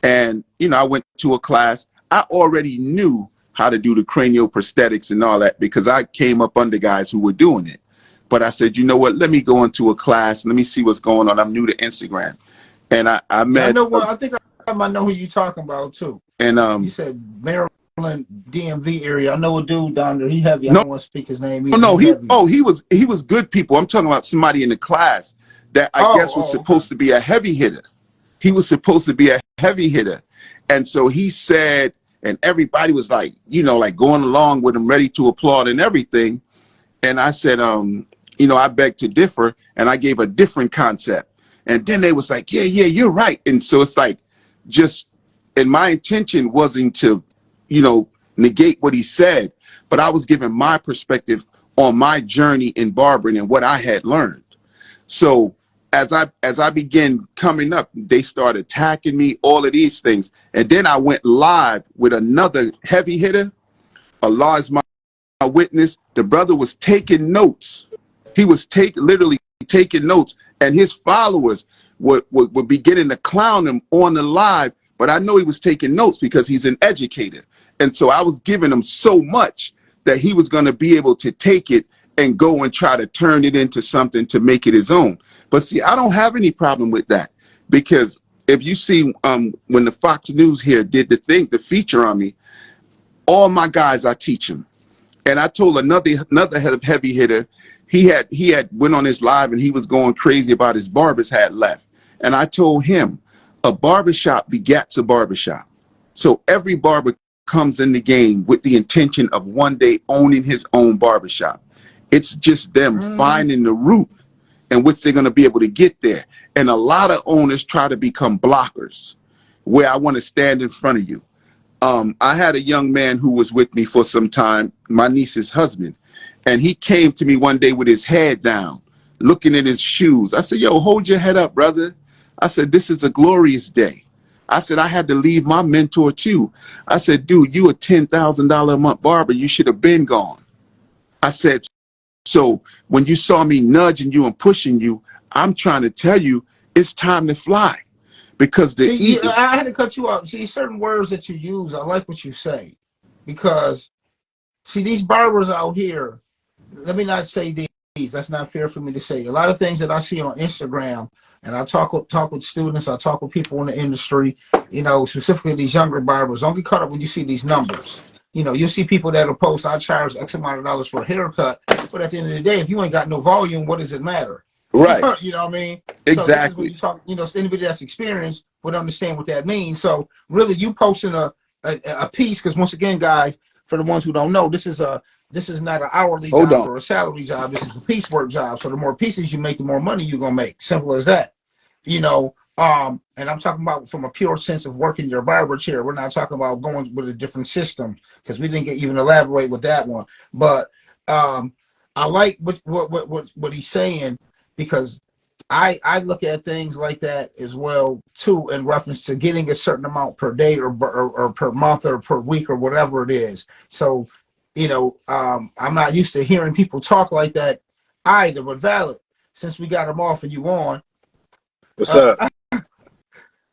and I went to a class. I already knew how to do the cranial prosthetics and all that because I came up under guys who were doing it. But I said, you know what? Let me go into a class. Let me see what's going on. I'm new to Instagram, and I met. I know. Well, I think I might know who you're talking about too. And you said Maryland DMV area. I know a dude down there. He heavy. I don't want to speak his name either. No, he was good people. I'm talking about somebody in the class that I guess was supposed to be a heavy hitter. He was supposed to be a heavy hitter. And so he said, and everybody was like, like going along with him, ready to applaud and everything. And I said, I beg to differ. And I gave a different concept. And then they was like, yeah, you're right. And so it's like, and my intention wasn't to, negate what he said, but I was giving my perspective on my journey in barbering and what I had learned. So as I began coming up, they started attacking me, all of these things. And then I went live with another heavy hitter. Allah is my witness. The brother was taking notes. He was literally taking notes, and his followers were beginning to clown him on the live. But I know he was taking notes because he's an educator. And so I was giving him so much that he was going to be able to take it and go and try to turn it into something to make it his own. But see, I don't have any problem with that, because if you see when the Fox News here did the feature on me, all my guys, I teach them. And I told another heavy hitter, he had went on his live and he was going crazy about his barbers had left. And I told him, a barbershop begets a barbershop. So every barber comes in the game with the intention of one day owning his own barbershop. It's just them finding the route in which they're going to be able to get there. And a lot of owners try to become blockers, where I want to stand in front of you. I had a young man who was with me for some time, my niece's husband, and he came to me one day with his head down, looking at his shoes. I said, yo, hold your head up, brother. I said, this is a glorious day. I said, I had to leave my mentor too. I said, dude, you a $10,000 a month barber. You should have been gone. I said, so when you saw me nudging you and pushing you, I'm trying to tell you it's time to fly. Because I had to cut you off. See, certain words that you use, I like what you say. Because, see, these barbers out here, let me not say these. That's not fair for me to say. A lot of things that I see on Instagram, and I talk with students, I talk with people in the industry, specifically these younger barbers. Don't get caught up when you see these numbers. You'll see people that'll post, I charge X amount of dollars for a haircut. But at the end of the day, if you ain't got no volume, what does it matter? Right. You know what I mean? Exactly. So this is when you talk, anybody that's experienced would understand what that means. So really, you posting a piece, because once again, guys, for the ones who don't know, this is not an hourly job or a salary job. This is a piecework job. So the more pieces you make, the more money you're gonna make. Simple as that. And I'm talking about from a pure sense of working your barber chair. We're not talking about going with a different system, because we didn't even elaborate with that one. But I like what he's saying, because I look at things like that as well too, in reference to getting a certain amount per day or per month or per week or whatever it is. So, I'm not used to hearing people talk like that either. But Valid, since we got him off and you on, what's up?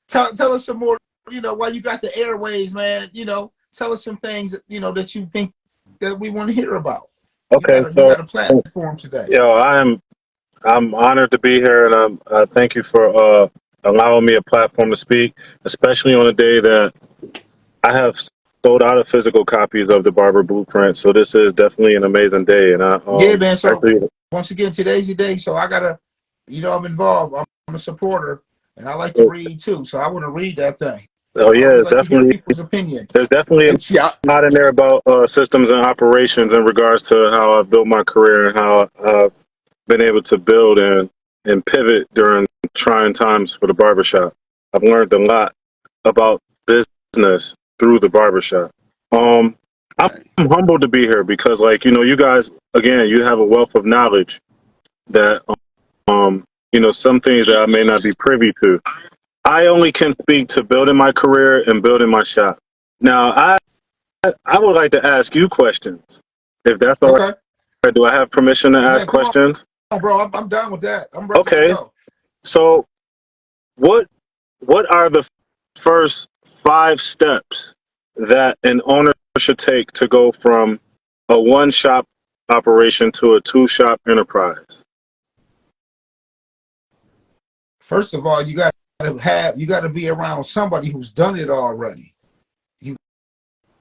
Tell us some more. While you got the airways, man. Tell us some things that that you think that we want to hear about. Okay, you got a platform today. Yo, I'm honored to be here, and I thank you for allowing me a platform to speak, especially on a day that I have sold out of physical copies of the Barber Blueprint. So this is definitely an amazing day, and yeah, man. So once again, today's the day. So I gotta, I'm involved. I'm a supporter, and I like to read too. So I want to read that thing. Oh yeah, definitely. People's opinion. There's definitely a lot in there about systems and operations in regards to how I've built my career and how I've been able to build and pivot during trying times for the barbershop. I've learned a lot about business through the barbershop. I'm humbled to be here because, you guys, again, you have a wealth of knowledge that, some things that I may not be privy to. I only can speak to building my career and building my shop. Now, I would like to ask you questions, if that's all right. Do I have permission to ask questions? On, bro, I'm done with that. I'm ready to go. So what are the first 5 steps that an owner should take to go from a one shop operation to a 2-shop enterprise? First of all, you got to be around somebody who's done it already. You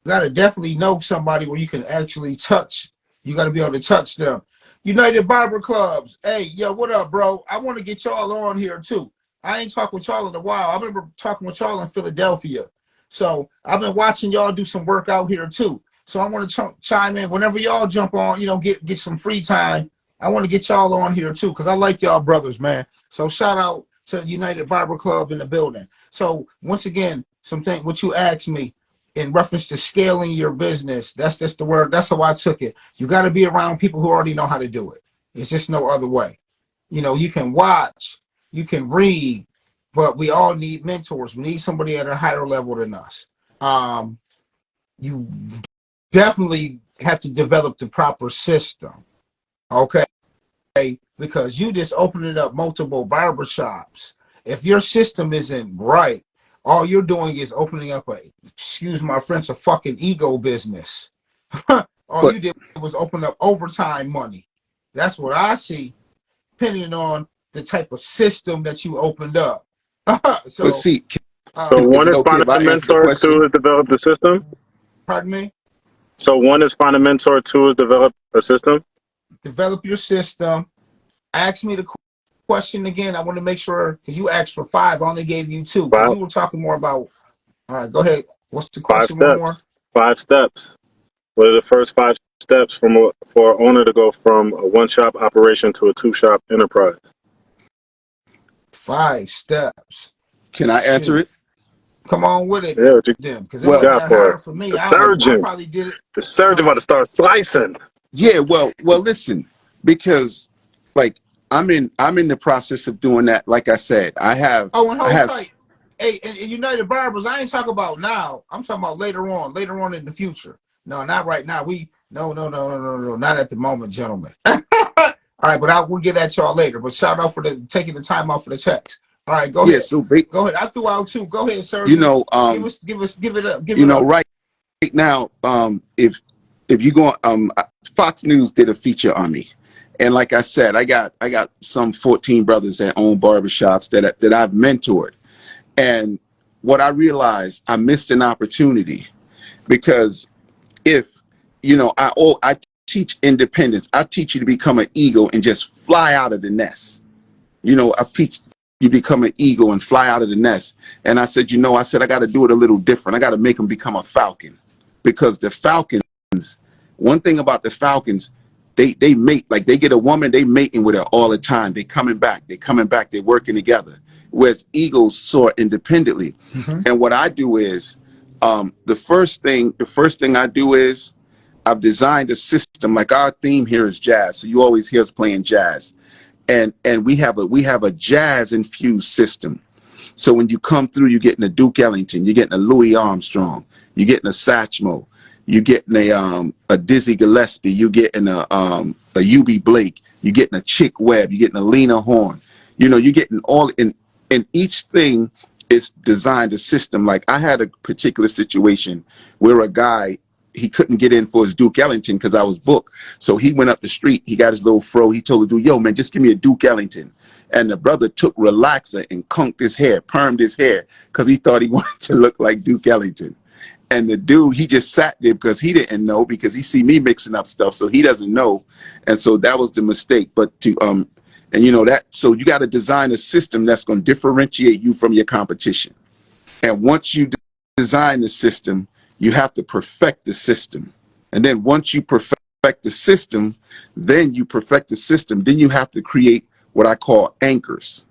got to definitely know somebody where you can actually touch. You got to be able to touch them. United Barber Clubs. Hey, yo, what up, bro? I want to get y'all on here too. I ain't talked with y'all in a while. I remember talking with y'all in Philadelphia. So I've been watching y'all do some work out here too. So I want to chime in whenever y'all jump on, get some free time. I want to get y'all on here too, because I like y'all brothers, man. So shout out to United Barber Club in the building. So once again, something what you asked me in reference to scaling your business, that's the word. That's how I took it. You got to be around people who already know how to do it. It's just no other way. You can watch, you can read, but we all need mentors. We need somebody at a higher level than us. You definitely have to develop the proper system. Okay. Because you just opening up multiple barbershops. If your system isn't right, all you're doing is opening up excuse my French, a fucking ego business. All you did was open up overtime money. That's what I see, depending on the type of system that you opened up. So see, so one is find a mentor, 2 is develop the system. Pardon me? So 1 is find a mentor, 2 is develop a system. Develop your system. Ask me the question again. I want to make sure, because you asked for 5, I only gave you 2. Because you were talking more about. All right, go ahead. What's the question? 5 steps. 5 steps. What are the first 5 steps for an owner to go from a one-shop operation to a 2-shop enterprise? 5 steps. Can I answer it? Come on with it, Yeah, then, because it wasn't that hard for me. The surgeon. I probably did it. The surgeon about to start slicing. Yeah, well, listen, because like I'm in the process of doing that. Like I said, I have. Oh, and hold tight. Hey, and United Barbers, I ain't talking about now. I'm talking about later on in the future. No, not right now. No, not at the moment, gentlemen. All right, but we'll get at y'all later. But shout out for taking the time out for the text. All right, go ahead. So go ahead. I threw out 2. Go ahead, sir. Give it up. Right now, if you go, Fox News did a feature on me, and like I said, I got some 14 brothers that own barbershops that I've mentored, and what I realized, I missed an opportunity, because if I teach independence. I teach you to become an eagle and just fly out of the nest. I teach you become an eagle and fly out of the nest. And I said, I got to do it a little different. I got to make them become a falcon, because the falcons, one thing about the falcons, they mate. Like, they get a woman, they mating with her all the time. They're coming back, they're working together. Whereas eagles soar independently. Mm-hmm. And what I do is, the first thing I do is, I've designed a system. Like, our theme here is jazz, so you always hear us playing jazz, and we have a jazz infused system. So when you come through, you're getting a Duke Ellington, you're getting a Louis Armstrong, you're getting a Satchmo, you're getting a Dizzy Gillespie, you're getting a UB Blake, you're getting a Chick Webb, you're getting a Lena Horne. You're getting all in each thing is designed a system. Like, I had a particular situation where a guy, he couldn't get in for his Duke Ellington because I was booked. So he went up the street, he got his little fro, he told the dude, yo man, just give me a Duke Ellington. And the brother took relaxer and conked his hair, permed his hair, because he thought he wanted to look like Duke Ellington. And the dude, he just sat there because he didn't know, because he see me mixing up stuff, so he doesn't know. And so that was the mistake. But so you got to design a system that's going to differentiate you from your competition. And once you design the system, you have to perfect the system. And then once you perfect the system, then you have to create what I call anchors.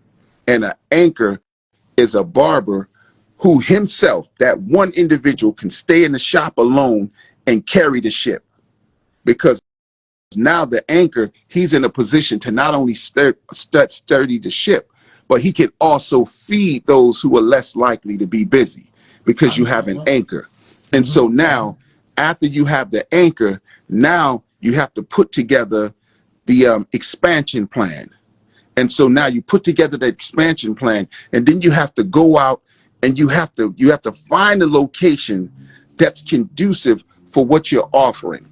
And an anchor is a barber who himself, that one individual, can stay in the shop alone and carry the ship. Because now the anchor, he's in a position to not only sturdy the ship, but he can also feed those who are less likely to be busy, because you have an anchor. And so now, after you have the anchor, now you have to put together the expansion plan. And so now you put together the expansion plan, and then you have to go out and you have to find a location that's conducive for what you're offering.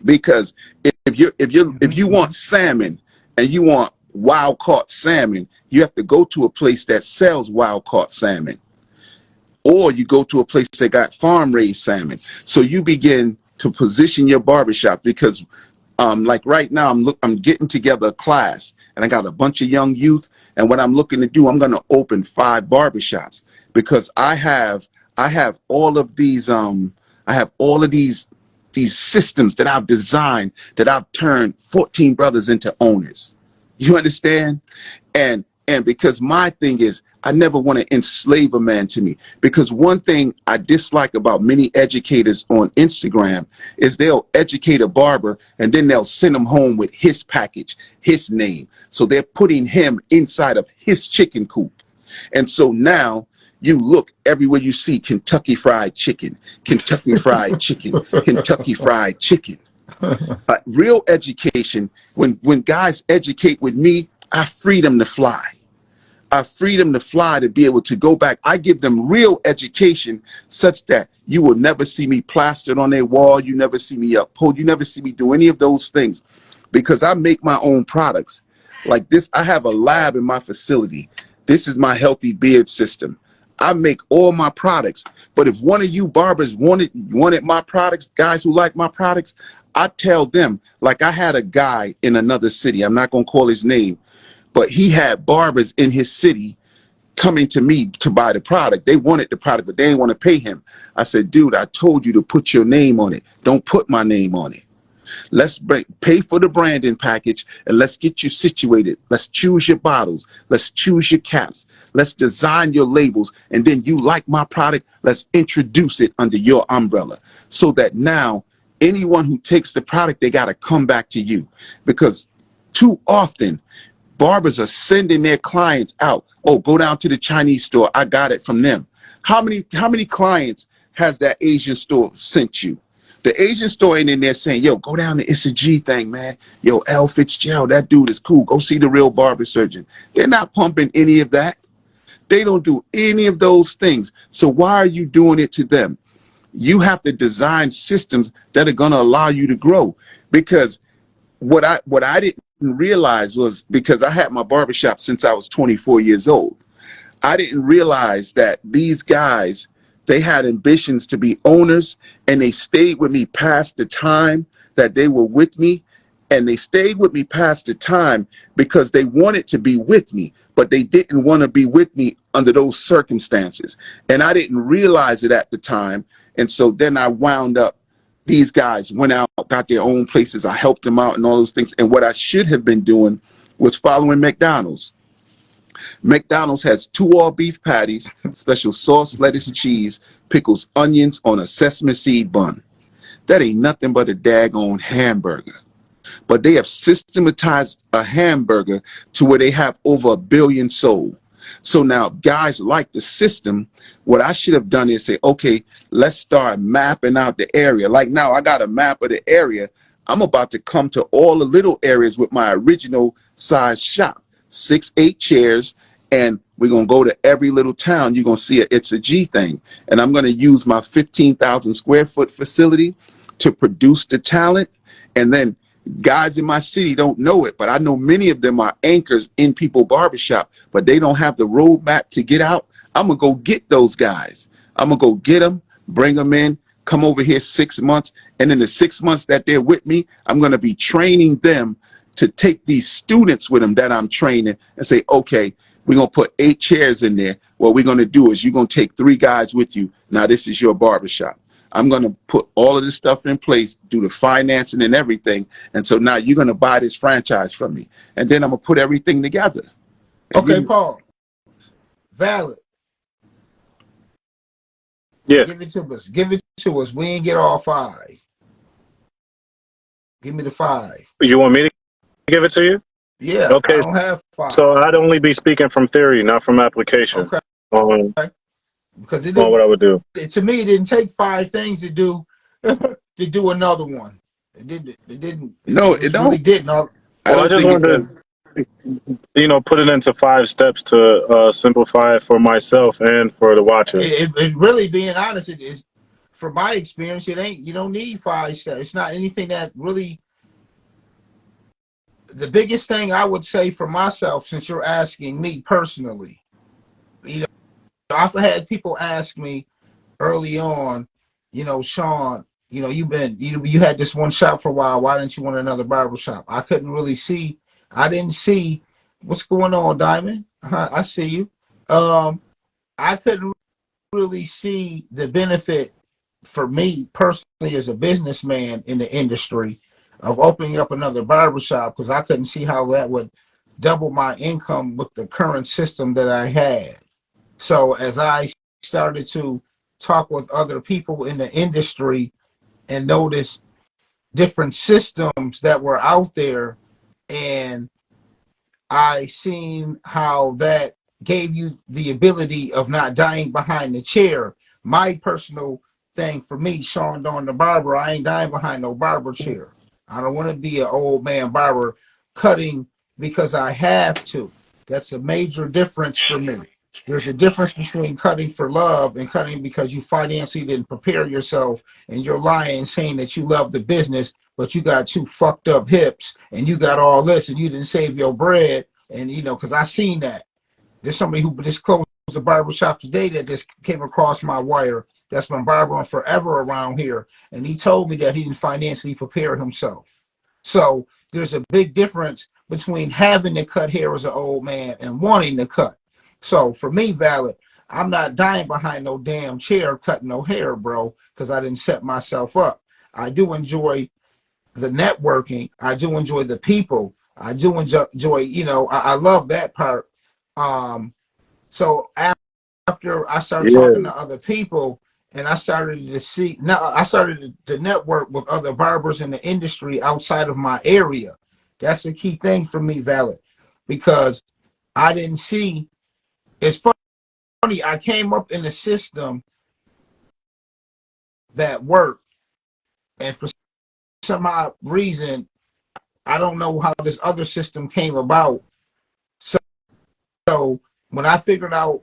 Because if you want salmon and you want wild caught salmon, you have to go to a place that sells wild caught salmon, or you go to a place that got farm raised salmon. So you begin to position your barbershop, because like right now I'm getting together a class, and I got a bunch of young youth, and what I'm looking to do, I'm going to open 5 barbershops, because I have all of these these systems that I've designed, that I've turned 14 brothers into owners. You understand? And because my thing is, I never want to enslave a man to me. Because one thing I dislike about many educators on Instagram is they'll educate a barber and then they'll send him home with his package, his name. So they're putting him inside of his chicken coop. And so now you look everywhere, you see Kentucky Fried Chicken, Kentucky Fried Chicken, Kentucky Fried Chicken. Real education, when guys educate with me, I free them to fly. I free them to fly, to be able to go back. I give them real education, such that you will never see me plastered on their wall. You never see me uphold. You never see me do any of those things, because I make my own products. Like this, I have a lab in my facility. This is my healthy beard system. I make all my products. But if one of you barbers wanted my products, guys who like my products, I tell them, like I had a guy in another city, I'm not going to call his name, but he had barbers in his city coming to me to buy the product. They wanted the product, but they didn't want to pay him. I said, dude, I told you to put your name on it. Don't put my name on it. Let's pay for the branding package, and let's get you situated. Let's choose your bottles. Let's choose your caps. Let's design your labels. And then you like my product, let's introduce it under your umbrella, so that now anyone who takes the product, they got to come back to you. Because too often barbers are sending their clients out. Oh, go down to the Chinese store. I got it from them. How many clients has that Asian store sent you? The Asian store ain't in there saying, yo, go down to It's a G thing, man. Yo, L. Fitzgerald, that dude is cool. Go see the real barber surgeon. They're not pumping any of that. They don't do any of those things. So why are you doing it to them? You have to design systems that are going to allow you to grow. Because what I didn't realize was, because I had my barbershop since I was 24 years old, I didn't realize that these guys, they had ambitions to be owners, and they stayed with me past the time that they were with me. And they stayed with me past the time because they wanted to be with me, but they didn't want to be with me under those circumstances. And I didn't realize it at the time. And so then I wound up, these guys went out, got their own places. I helped them out and all those things. And what I should have been doing was following McDonald's. McDonald's has 2 all beef patties, special sauce, lettuce, cheese, pickles, onions on a sesame seed bun. That ain't nothing but a daggone hamburger. But they have systematized a hamburger to where they have over 1 billion sold. So now guys like the system. What I should have done is say, okay, let's start mapping out the area. Like now I got a map of the area. I'm about to come to all the little areas with my original size shop, 6, 8 chairs. And we're going to go to every little town. You're going to see It's a G thing. And I'm going to use my 15,000 square foot facility to produce the talent. And then guys in my city don't know it, but I know many of them are anchors in people barbershop, but they don't have the roadmap to get out. I'm going to go get those guys. I'm going to go get them, bring them in, come over here 6 months. And in the 6 months that they're with me, I'm going to be training them to take these students with them that I'm training and say, okay, we're going to put 8 chairs in there. What we're going to do is you're going to take 3 guys with you. Now this is your barbershop. I'm going to put all of this stuff in place, do the financing and everything. And so now you're going to buy this franchise from me. And then I'm going to put everything together. Okay, Paul. Valid. Yeah. Give it to us. Give it to us. We ain't get all 5. Give me the 5. You want me to give it to you? Yeah, Okay. I don't have 5. So I'd only be speaking from theory, not from application. Okay. Because it on what I would do. To me, it didn't take 5 things to do to do another one. It didn't. No, it don't. Really didn't. Well, I just wanted to put it into 5 steps to simplify it for myself and for the watchers. It really, being honest, it is, from my experience, it ain't, you don't need 5 steps. It's not anything that really, the biggest thing I would say for myself, since you're asking me personally, I've had people ask me early on, Sean, you had this one shop for a while. Why didn't you want another barber shop? I couldn't really see. I didn't see what's going on, Diamond. I see you. I couldn't really see the benefit for me personally as a businessman in the industry of opening up another barber shop, because I couldn't see how that would double my income with the current system that I had. So as I started to talk with other people in the industry and notice different systems that were out there, and I seen how that gave you the ability of not dying behind the chair. My personal thing for me, Sean Dawn the barber, I ain't dying behind no barber chair. I don't want to be an old man barber cutting because I have to. That's a major difference for me. There's a difference between cutting for love and cutting because you financially didn't prepare yourself and you're lying saying that you love the business, but you got 2 fucked up hips and you got all this and you didn't save your bread. And, because I seen that. There's somebody who just closed a barber shop today that just came across my wire that's been barbering forever around here. And he told me that he didn't financially prepare himself. So there's a big difference between having to cut hair as an old man and wanting to cut. So for me, Valid, I'm not dying behind no damn chair cutting no hair, bro, because I didn't set myself up. I do enjoy the networking. I do enjoy the people. I do enjoy, I love that part. So after I started talking to other people and I started to see, now I started to network with other barbers in the industry outside of my area. That's a key thing for me, Valid, because I didn't see, it's funny, I came up in a system that worked, and for some odd reason, I don't know how this other system came about. So when I figured out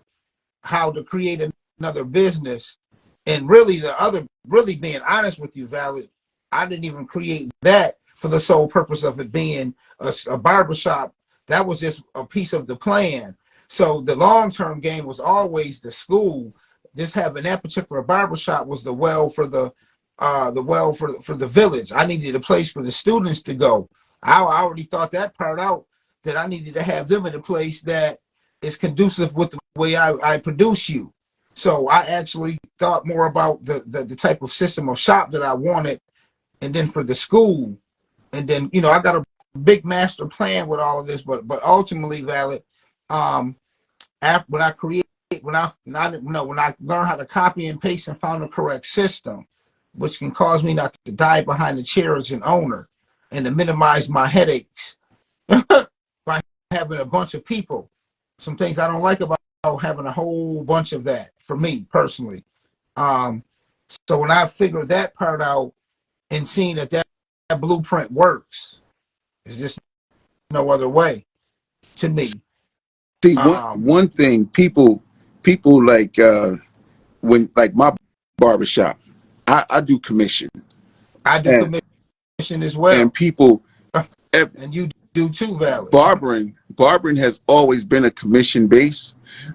how to create another business, and really being honest with you, Valid, I didn't even create that for the sole purpose of it being a barbershop. That was just a piece of the plan. So the long-term game was always the school. Just having that particular barbershop was the well for the village. I needed a place for the students to go. I already thought that part out, that I needed to have them in a place that is conducive with the way I produce you. So I actually thought more about the type of system of shop that I wanted, and then for the school, and then I got a big master plan with all of this, but ultimately, Valid, after when I learned how to copy and paste and found the correct system, which can cause me not to die behind the chair as an owner, and to minimize my headaches by having a bunch of people. Some things I don't like about having a whole bunch of that for me personally. So when I figured that part out and seeing that blueprint works, there's just no other way to me. See, one thing people like, when, like, my barbershop, I do commission. I do commission as well. And people, and you do too, Valid. Barbering has always been a commission base,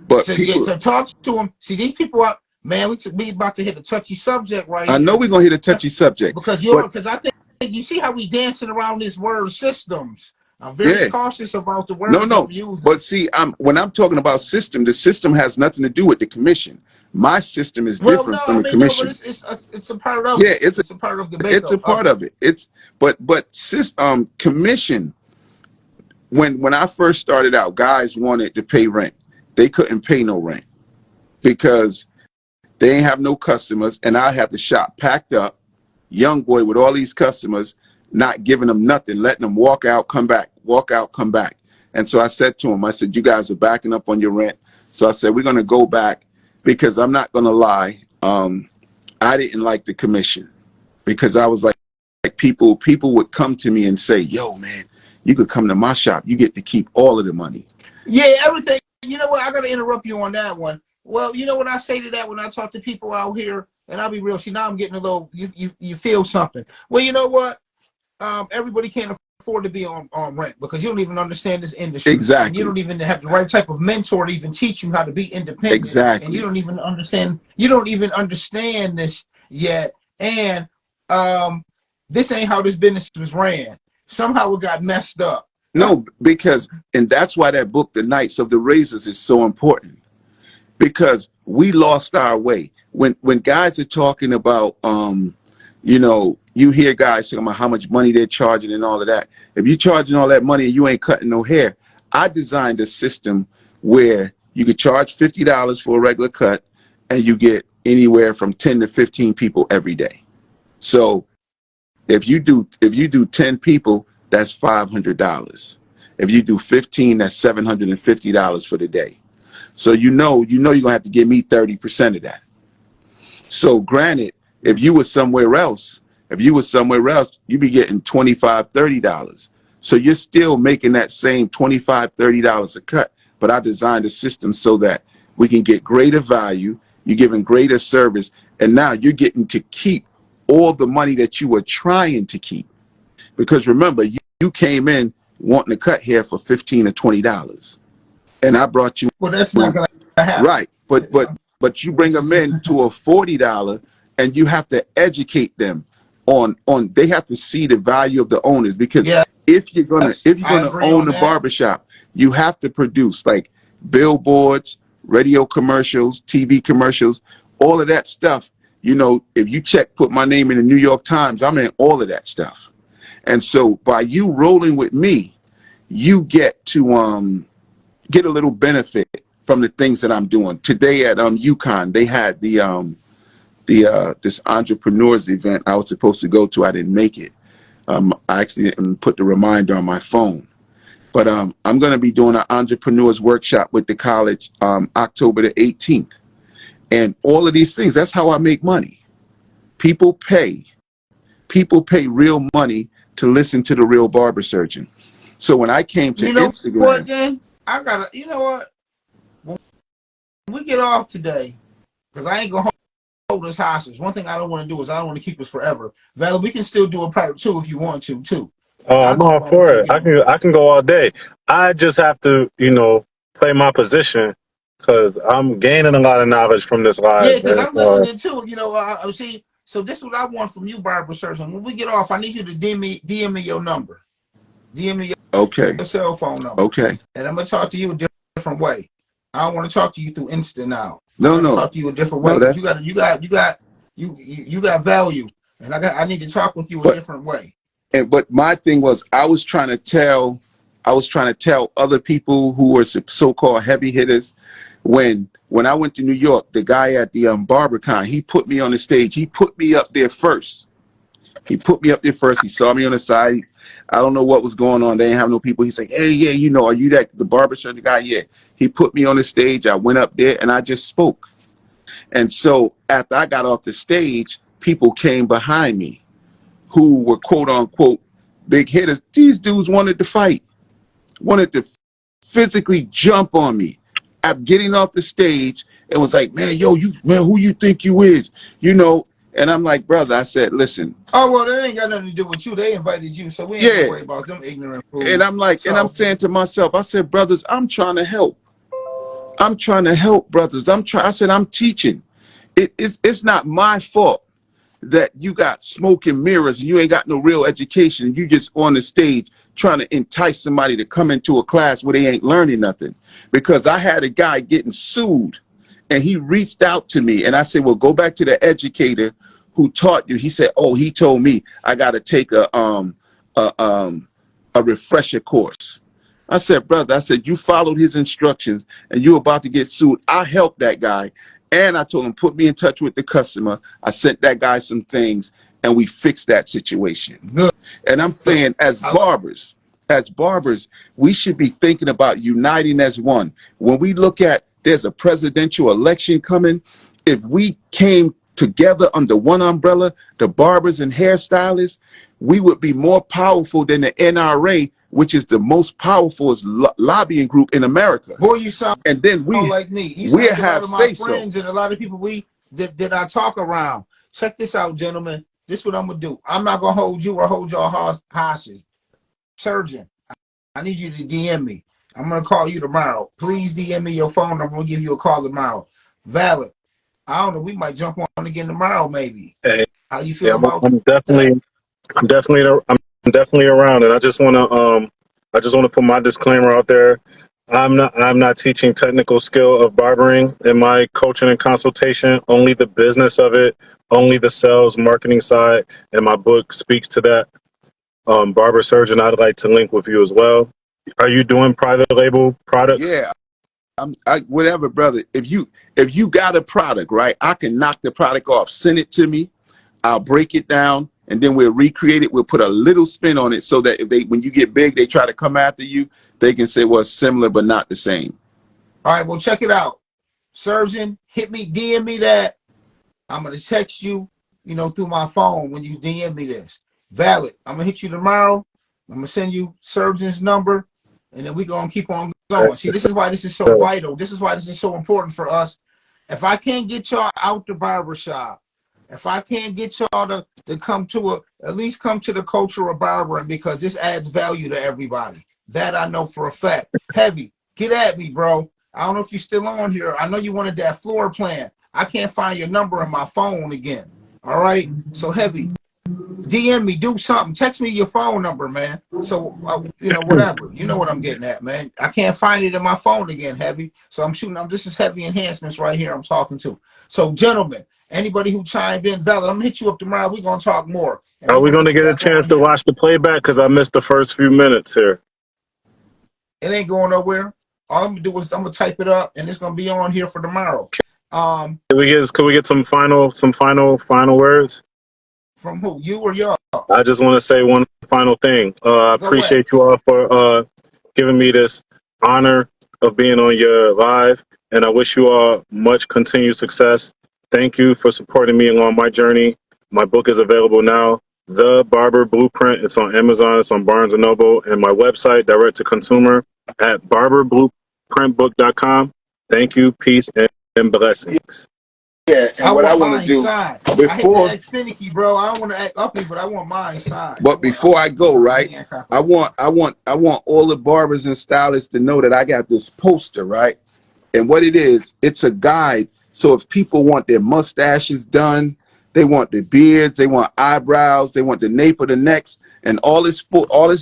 but so talk to them. See, these people are, man, we about to hit a touchy subject right here. I know we're gonna hit a touchy subject because I think you see how we dancing around this word systems. I'm very cautious about the word I'm using. But see, when I'm talking about system, the system has nothing to do with the commission. My system is different from the commission. No, but it's a part of it. It's a part of the makeup. It's a part of it. But commission. When I first started out, guys wanted to pay rent. They couldn't pay no rent because they ain't have no customers, and I had the shop packed up, young boy with all these customers, not giving them nothing, letting them walk out, come back, walk out, come back. And so I said to him, I said, you guys are backing up on your rent. So I said, we're going to go back, because I'm not going to lie. I didn't like the commission, because I was like people would come to me and say, yo, man, You could come to my shop. You get to keep all of the money. Yeah, everything. You know what? I got to interrupt you on that one. Well, you know what I say to that when I talk to people out here, and I'll be real. See, now I'm getting a little. You feel something. Well, you know what? Everybody can't afford to be on rent because you don't even understand this industry. Exactly. And you don't even have the right type of mentor to even teach you how to be independent. Exactly. And you don't even understand. You don't even understand this yet. And this ain't how this business was ran. Somehow it got messed up. No, because, and that's why that book, The Knights of the Razors, is so important, because we lost our way. When guys are talking about, you know, you hear guys talking about how much money they're charging and all of that. If you're charging all that money and you ain't cutting no hair, I designed a system where you could charge $50 for a regular cut and you get anywhere from 10 to 15 people every day. So if you do 10 people, that's $500. If you do 15, that's $750 for the day. So you know you're gonna have to give me 30% of that. So granted, if you were somewhere else, you'd be getting $25, $30. So you're still making that same $25, $30 a cut. But I designed a system so that we can get greater value, you're giving greater service, and now you're getting to keep all the money that you were trying to keep. Because remember, you came in wanting to cut hair for $15 or $20, and I brought you. Well, that's not gonna happen. Right, but you bring them in to a $40, and you have to educate them on. They have to see the value of the owners, because if you're gonna own the barbershop, you have to produce like billboards, radio commercials, TV commercials, all of that stuff. You know, if you put my name in the New York Times, I'm in all of that stuff. And so by you rolling with me, you get to get a little benefit from the things that I'm doing. Today at UConn, they had this entrepreneurs event I was supposed to go to. I didn't make it. I actually didn't put the reminder on my phone. But I'm going to be doing an entrepreneurs workshop with the college October the 18th. And all of these things, that's how I make money. People pay real money to listen to the real Barber Surgeon. So when I came to Instagram, what, then I gotta, you know what? When we get off today, because I ain't gonna hold us hostage. One thing I don't want to do is I don't want to keep us forever. Val, we can still do a part 2 if you want to too. Oh, I'm all for it. I can go all day. I just have to, play my position, because I'm gaining a lot of knowledge from this live. Yeah, because I'm listening too. See. So this is what I want from you, Barber Surgeon. When we get off, I need you to DM me your number. DM me your cell phone number. Okay. And I'm gonna talk to you a different way. I don't want to talk to you through Insta now. No. Talk to you a different way. You got value, and I need to talk with you a different way. But my thing was, I was trying to tell other people who were so-called heavy hitters. When I went to New York, the guy at the BarberCon, he put me on the stage. He put me up there first. He saw me on the side. I don't know what was going on. They didn't have no people. He's like, hey, yeah, are you the Barber Surgeon guy? Yeah. He put me on the stage. I went up there and I just spoke. And so after I got off the stage, people came behind me who were quote unquote big hitters. These dudes wanted to fight, wanted to physically jump on me. I'm getting off the stage and was like, man, who you think you is? And I'm like, brother, I said, listen. Oh, well, that ain't got nothing to do with you. They invited you, so we ain't gonna worry about them ignorant fools. And I'm like, and I'm saying to myself, I said, brothers, I'm trying to help. Brothers. I said, I'm teaching. It's not my fault that you got smoke and mirrors and you ain't got no real education. You just on the stage trying to entice somebody to come into a class where they ain't learning nothing. Because I had a guy getting sued and he reached out to me and I said, well, go back to the educator who taught you. He said, oh, he told me I got to take a refresher course. I said, brother, you followed his instructions and you're about to get sued. I helped that guy. And I told him, put me in touch with the customer. I sent that guy some things and we fixed that situation. Good. And I'm saying as barbers, we should be thinking about uniting as one. When we look at there's a presidential election coming, if we came together under one umbrella, the barbers and hairstylists, we would be more powerful than the NRA which is the most powerful lobbying group in America. Boy, you sound and then like me. You we sound like a lot have of my say friends so. and a lot of people that I talk around. Check this out, gentlemen. This is what I'm gonna do. I'm not gonna hold you or hold y'all hostage. Surgeon, I need you to DM me. I'm gonna call you tomorrow. Please DM me your phone. I'm gonna give you a call tomorrow. Valid. I don't know. We might jump on again tomorrow, maybe. Hey, How you feel yeah, about I'm that? definitely around, and I just want to put my disclaimer out there. I'm not teaching technical skill of barbering in my coaching and consultation. Only the business of it, only the sales marketing side, and my book speaks to that. Barber Surgeon, I'd like to link with you as well. Are you doing private label products? Yeah, whatever, brother. If you got a product, right, I can knock the product off. Send it to me. I'll break it down, and then we'll recreate it. We'll put a little spin on it so that when you get big, they try to come after you, they can say, well, it's similar but not the same. All right, well, check it out. Surgeon, hit me, DM me that. I'm gonna text you, through my phone when you DM me this. Valid. I'm gonna hit you tomorrow. I'm gonna send you Surgeon's number, and then we're gonna keep on going. See, this is why this is so vital. This is why this is so important for us. If I can't get y'all out the barbershop, if I can't get y'all to come to at least come to the culture of barbering, because this adds value to everybody. That I know for a fact. Heavy, get at me, bro. I don't know if you're still on here. I know you wanted that floor plan. I can't find your number in my phone again. All right? So, Heavy, DM me, do something. Text me your phone number, man. So, whatever. You know what I'm getting at, man. I can't find it in my phone again, Heavy. So this is Heavy Enhancements right here I'm talking to. So, gentlemen, anybody who chimed in, Valid, I'm going to hit you up tomorrow. We're going to talk more. Are we going to get a chance to watch the playback? Because I missed the first few minutes here. It ain't going nowhere. All I'm going to do is I'm going to type it up, and it's going to be on here for tomorrow. Can we get some final words? From who? You or y'all? I just want to say one final thing. I appreciate you all for giving me this honor of being on your live, and I wish you all much continued success. Thank you for supporting me along my journey. My book is available now, The Barber Blueprint. It's on Amazon, it's on Barnes & Noble, and my website, direct to consumer, at barberblueprintbook.com. Thank you, peace, and blessings. Yeah, and what I want to do signed. before, I hate to act finicky, bro. I don't want to act uppy, but I want mine signed. But before I go, right, I want all the barbers and stylists to know that I got this poster, right? And what it is, it's a guide. So if people want their mustaches done, they want their beards, they want eyebrows, they want the nape of the necks, and all it's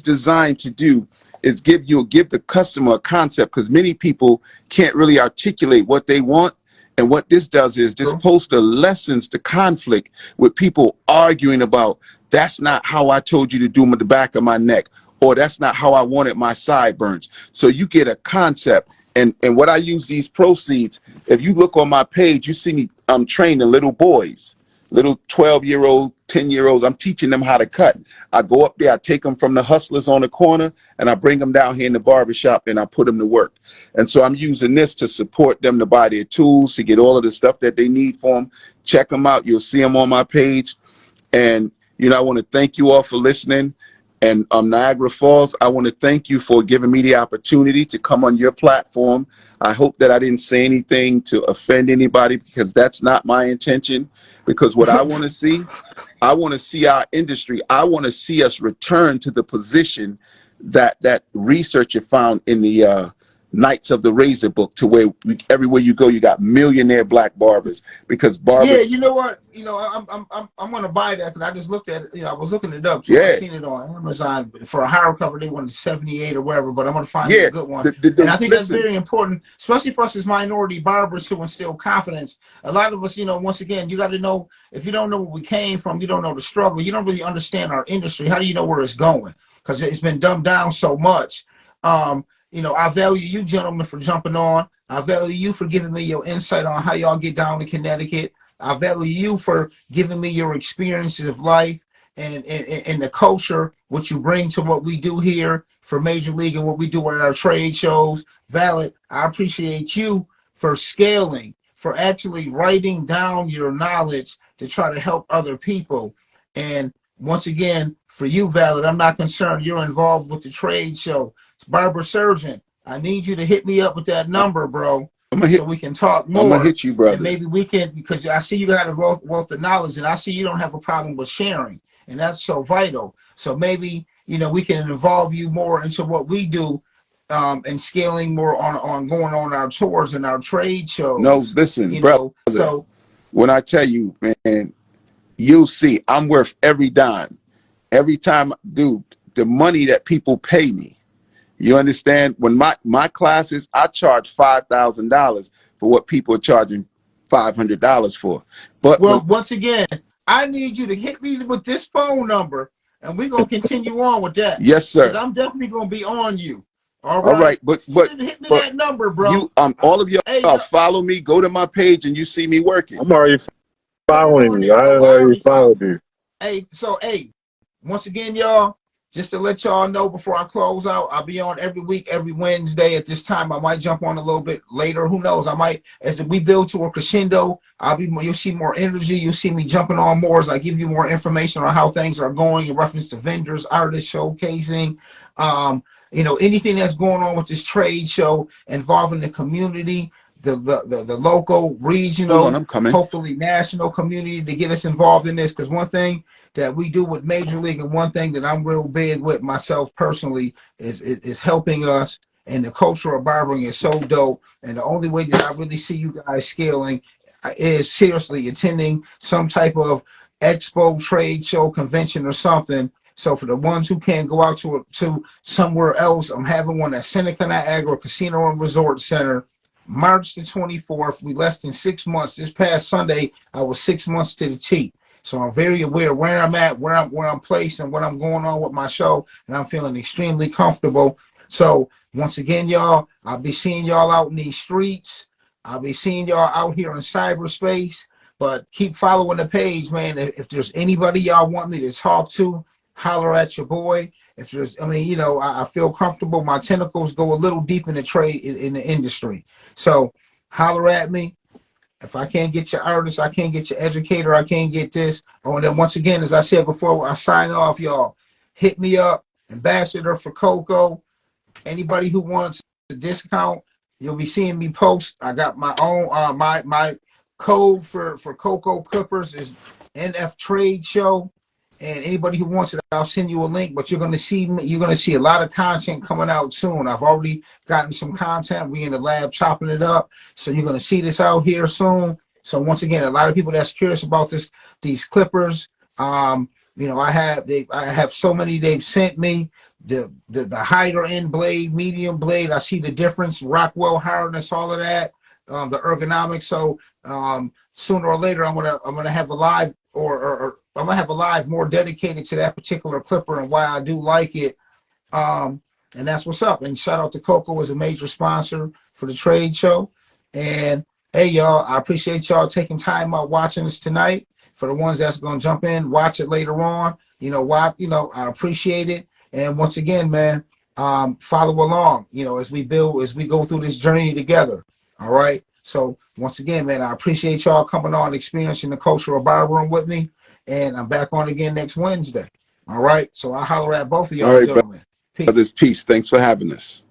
designed to do is give the customer a concept, because many people can't really articulate what they want. And what this does is this poster lessens the conflict with people arguing about, that's not how I told you to do the back of my neck, or that's not how I wanted my sideburns. So you get a concept. And what I use these proceeds, if you look on my page, you see me training little boys, little 12-year-old, 10-year-olds. I'm teaching them how to cut. I go up there, I take them from the hustlers on the corner, and I bring them down here in the barbershop, and I put them to work. And so I'm using this to support them, to buy their tools, to get all of the stuff that they need for them. Check them out. You'll see them on my page. And, I want to thank you all for listening. And Niagara Falls, I want to thank you for giving me the opportunity to come on your platform. I hope that I didn't say anything to offend anybody, because that's not my intention. Because what I want to see our industry. I want to see us return to the position that researcher found in the Knights of the Razor book, to where everywhere you go, you got millionaire black barbers. Because barbers. Yeah, you know what? I'm gonna buy that, because I just looked at it. I was looking it up. So I seen it on Amazon for a hardcover. They wanted 78 or whatever, but I'm gonna find a good one. And I think that's very important, especially for us as minority barbers, to instill confidence. A lot of us, once again, you got to know, if you don't know where we came from, you don't know the struggle, you don't really understand our industry. How do you know where it's going? Because it's been dumbed down so much. I value you gentlemen for jumping on. I value you for giving me your insight on how y'all get down to Connecticut. I value you for giving me your experiences of life and the culture, what you bring to what we do here for Major League and what we do at our trade shows. Valid, I appreciate you for scaling, for actually writing down your knowledge to try to help other people. And once again, For you, Valid, I'm not concerned. You're involved with the trade show. Barber Surgeon, I need you to hit me up with that number, bro, so we can talk more. I'm gonna hit you, brother. And maybe we can, because I see you got a wealth of knowledge, and I see you don't have a problem with sharing, and that's so vital. So maybe, you know, we can involve you more into what we do, and scaling more on going on our tours and our trade shows. No, listen, you brother. know, so when I tell you, man, you'll see I'm worth every dime. Every time, dude, the money that people pay me. You understand? When my classes, I charge $5,000 for what people are charging $500 for. But well, once again, I need you to hit me with this phone number, and we're gonna continue on with that. Yes, sir. Because I'm definitely gonna be on you. All right. right. But hit me that number, bro. You all of y'all follow me, go to my page, and you see me working. I'm already following you. I already followed you. Hey, once again, y'all, just to let y'all know before I close out, I'll be on every week, every Wednesday at this time. I might jump on a little bit later. Who knows? I might, as we build to a crescendo, you'll see more energy. You'll see me jumping on more as I give you more information on how things are going in reference to vendors, artists, showcasing, you know, anything that's going on with this trade show involving the community, the local, regional, Hold on, I'm coming. Hopefully national community to get us involved in this. Because one thing that we do with Major League, and one thing that I'm real big with myself personally, is helping us. And the culture of barbering is so dope. And the only way that I really see you guys scaling is seriously attending some type of expo, trade show, convention, or something. So for the ones who can't go out to somewhere else, I'm having one at Seneca Niagara Casino and Resort Center, March the 24th. We less than 6 months. This past Sunday, I was 6 months to the T. So I'm very aware where I'm at, where I'm placed, and what I'm going on with my show, and I'm feeling extremely comfortable. So once again, y'all, I'll be seeing y'all out in these streets. I'll be seeing y'all out here in cyberspace. But keep following the page, man. If there's anybody y'all want me to talk to, holler at your boy. If there's, I mean, you know, I feel comfortable. My tentacles go a little deep in the trade, in the industry. So holler at me. If I can't get your artist, I can't get your educator, I can't get this. Oh, and then once again, as I said before, I sign off, y'all. Hit me up, Ambassador for Coco. Anybody who wants a discount, you'll be seeing me post. I got my own, my code for Coco Clippers is NF Trade Show. And anybody who wants it, I'll send you a link. But you're gonna see a lot of content coming out soon. I've already gotten some content. We in the lab chopping it up, so you're gonna see this out here soon. So once again, a lot of people that's curious about these clippers. You know, I have so many they've sent me. The higher end blade, medium blade. I see the difference. Rockwell hardness, all of that. The ergonomics. So sooner or later, I'm gonna have a live or I'm gonna have a live more dedicated to that particular clipper and why I do like it. And that's what's up. And shout out to Coco as a major sponsor for the trade show. And hey, y'all, I appreciate y'all taking time out watching us tonight. For the ones that's gonna jump in, watch it later on. You know why? You know, I appreciate it. And once again, man, follow along. You know, as we go through this journey together. All right. So once again, man, I appreciate y'all coming on, experiencing the culture of barbering with me. And I'm back on again next Wednesday. All right. So I'll holler at both of y'all, gentlemen. Peace. Peace. Thanks for having us.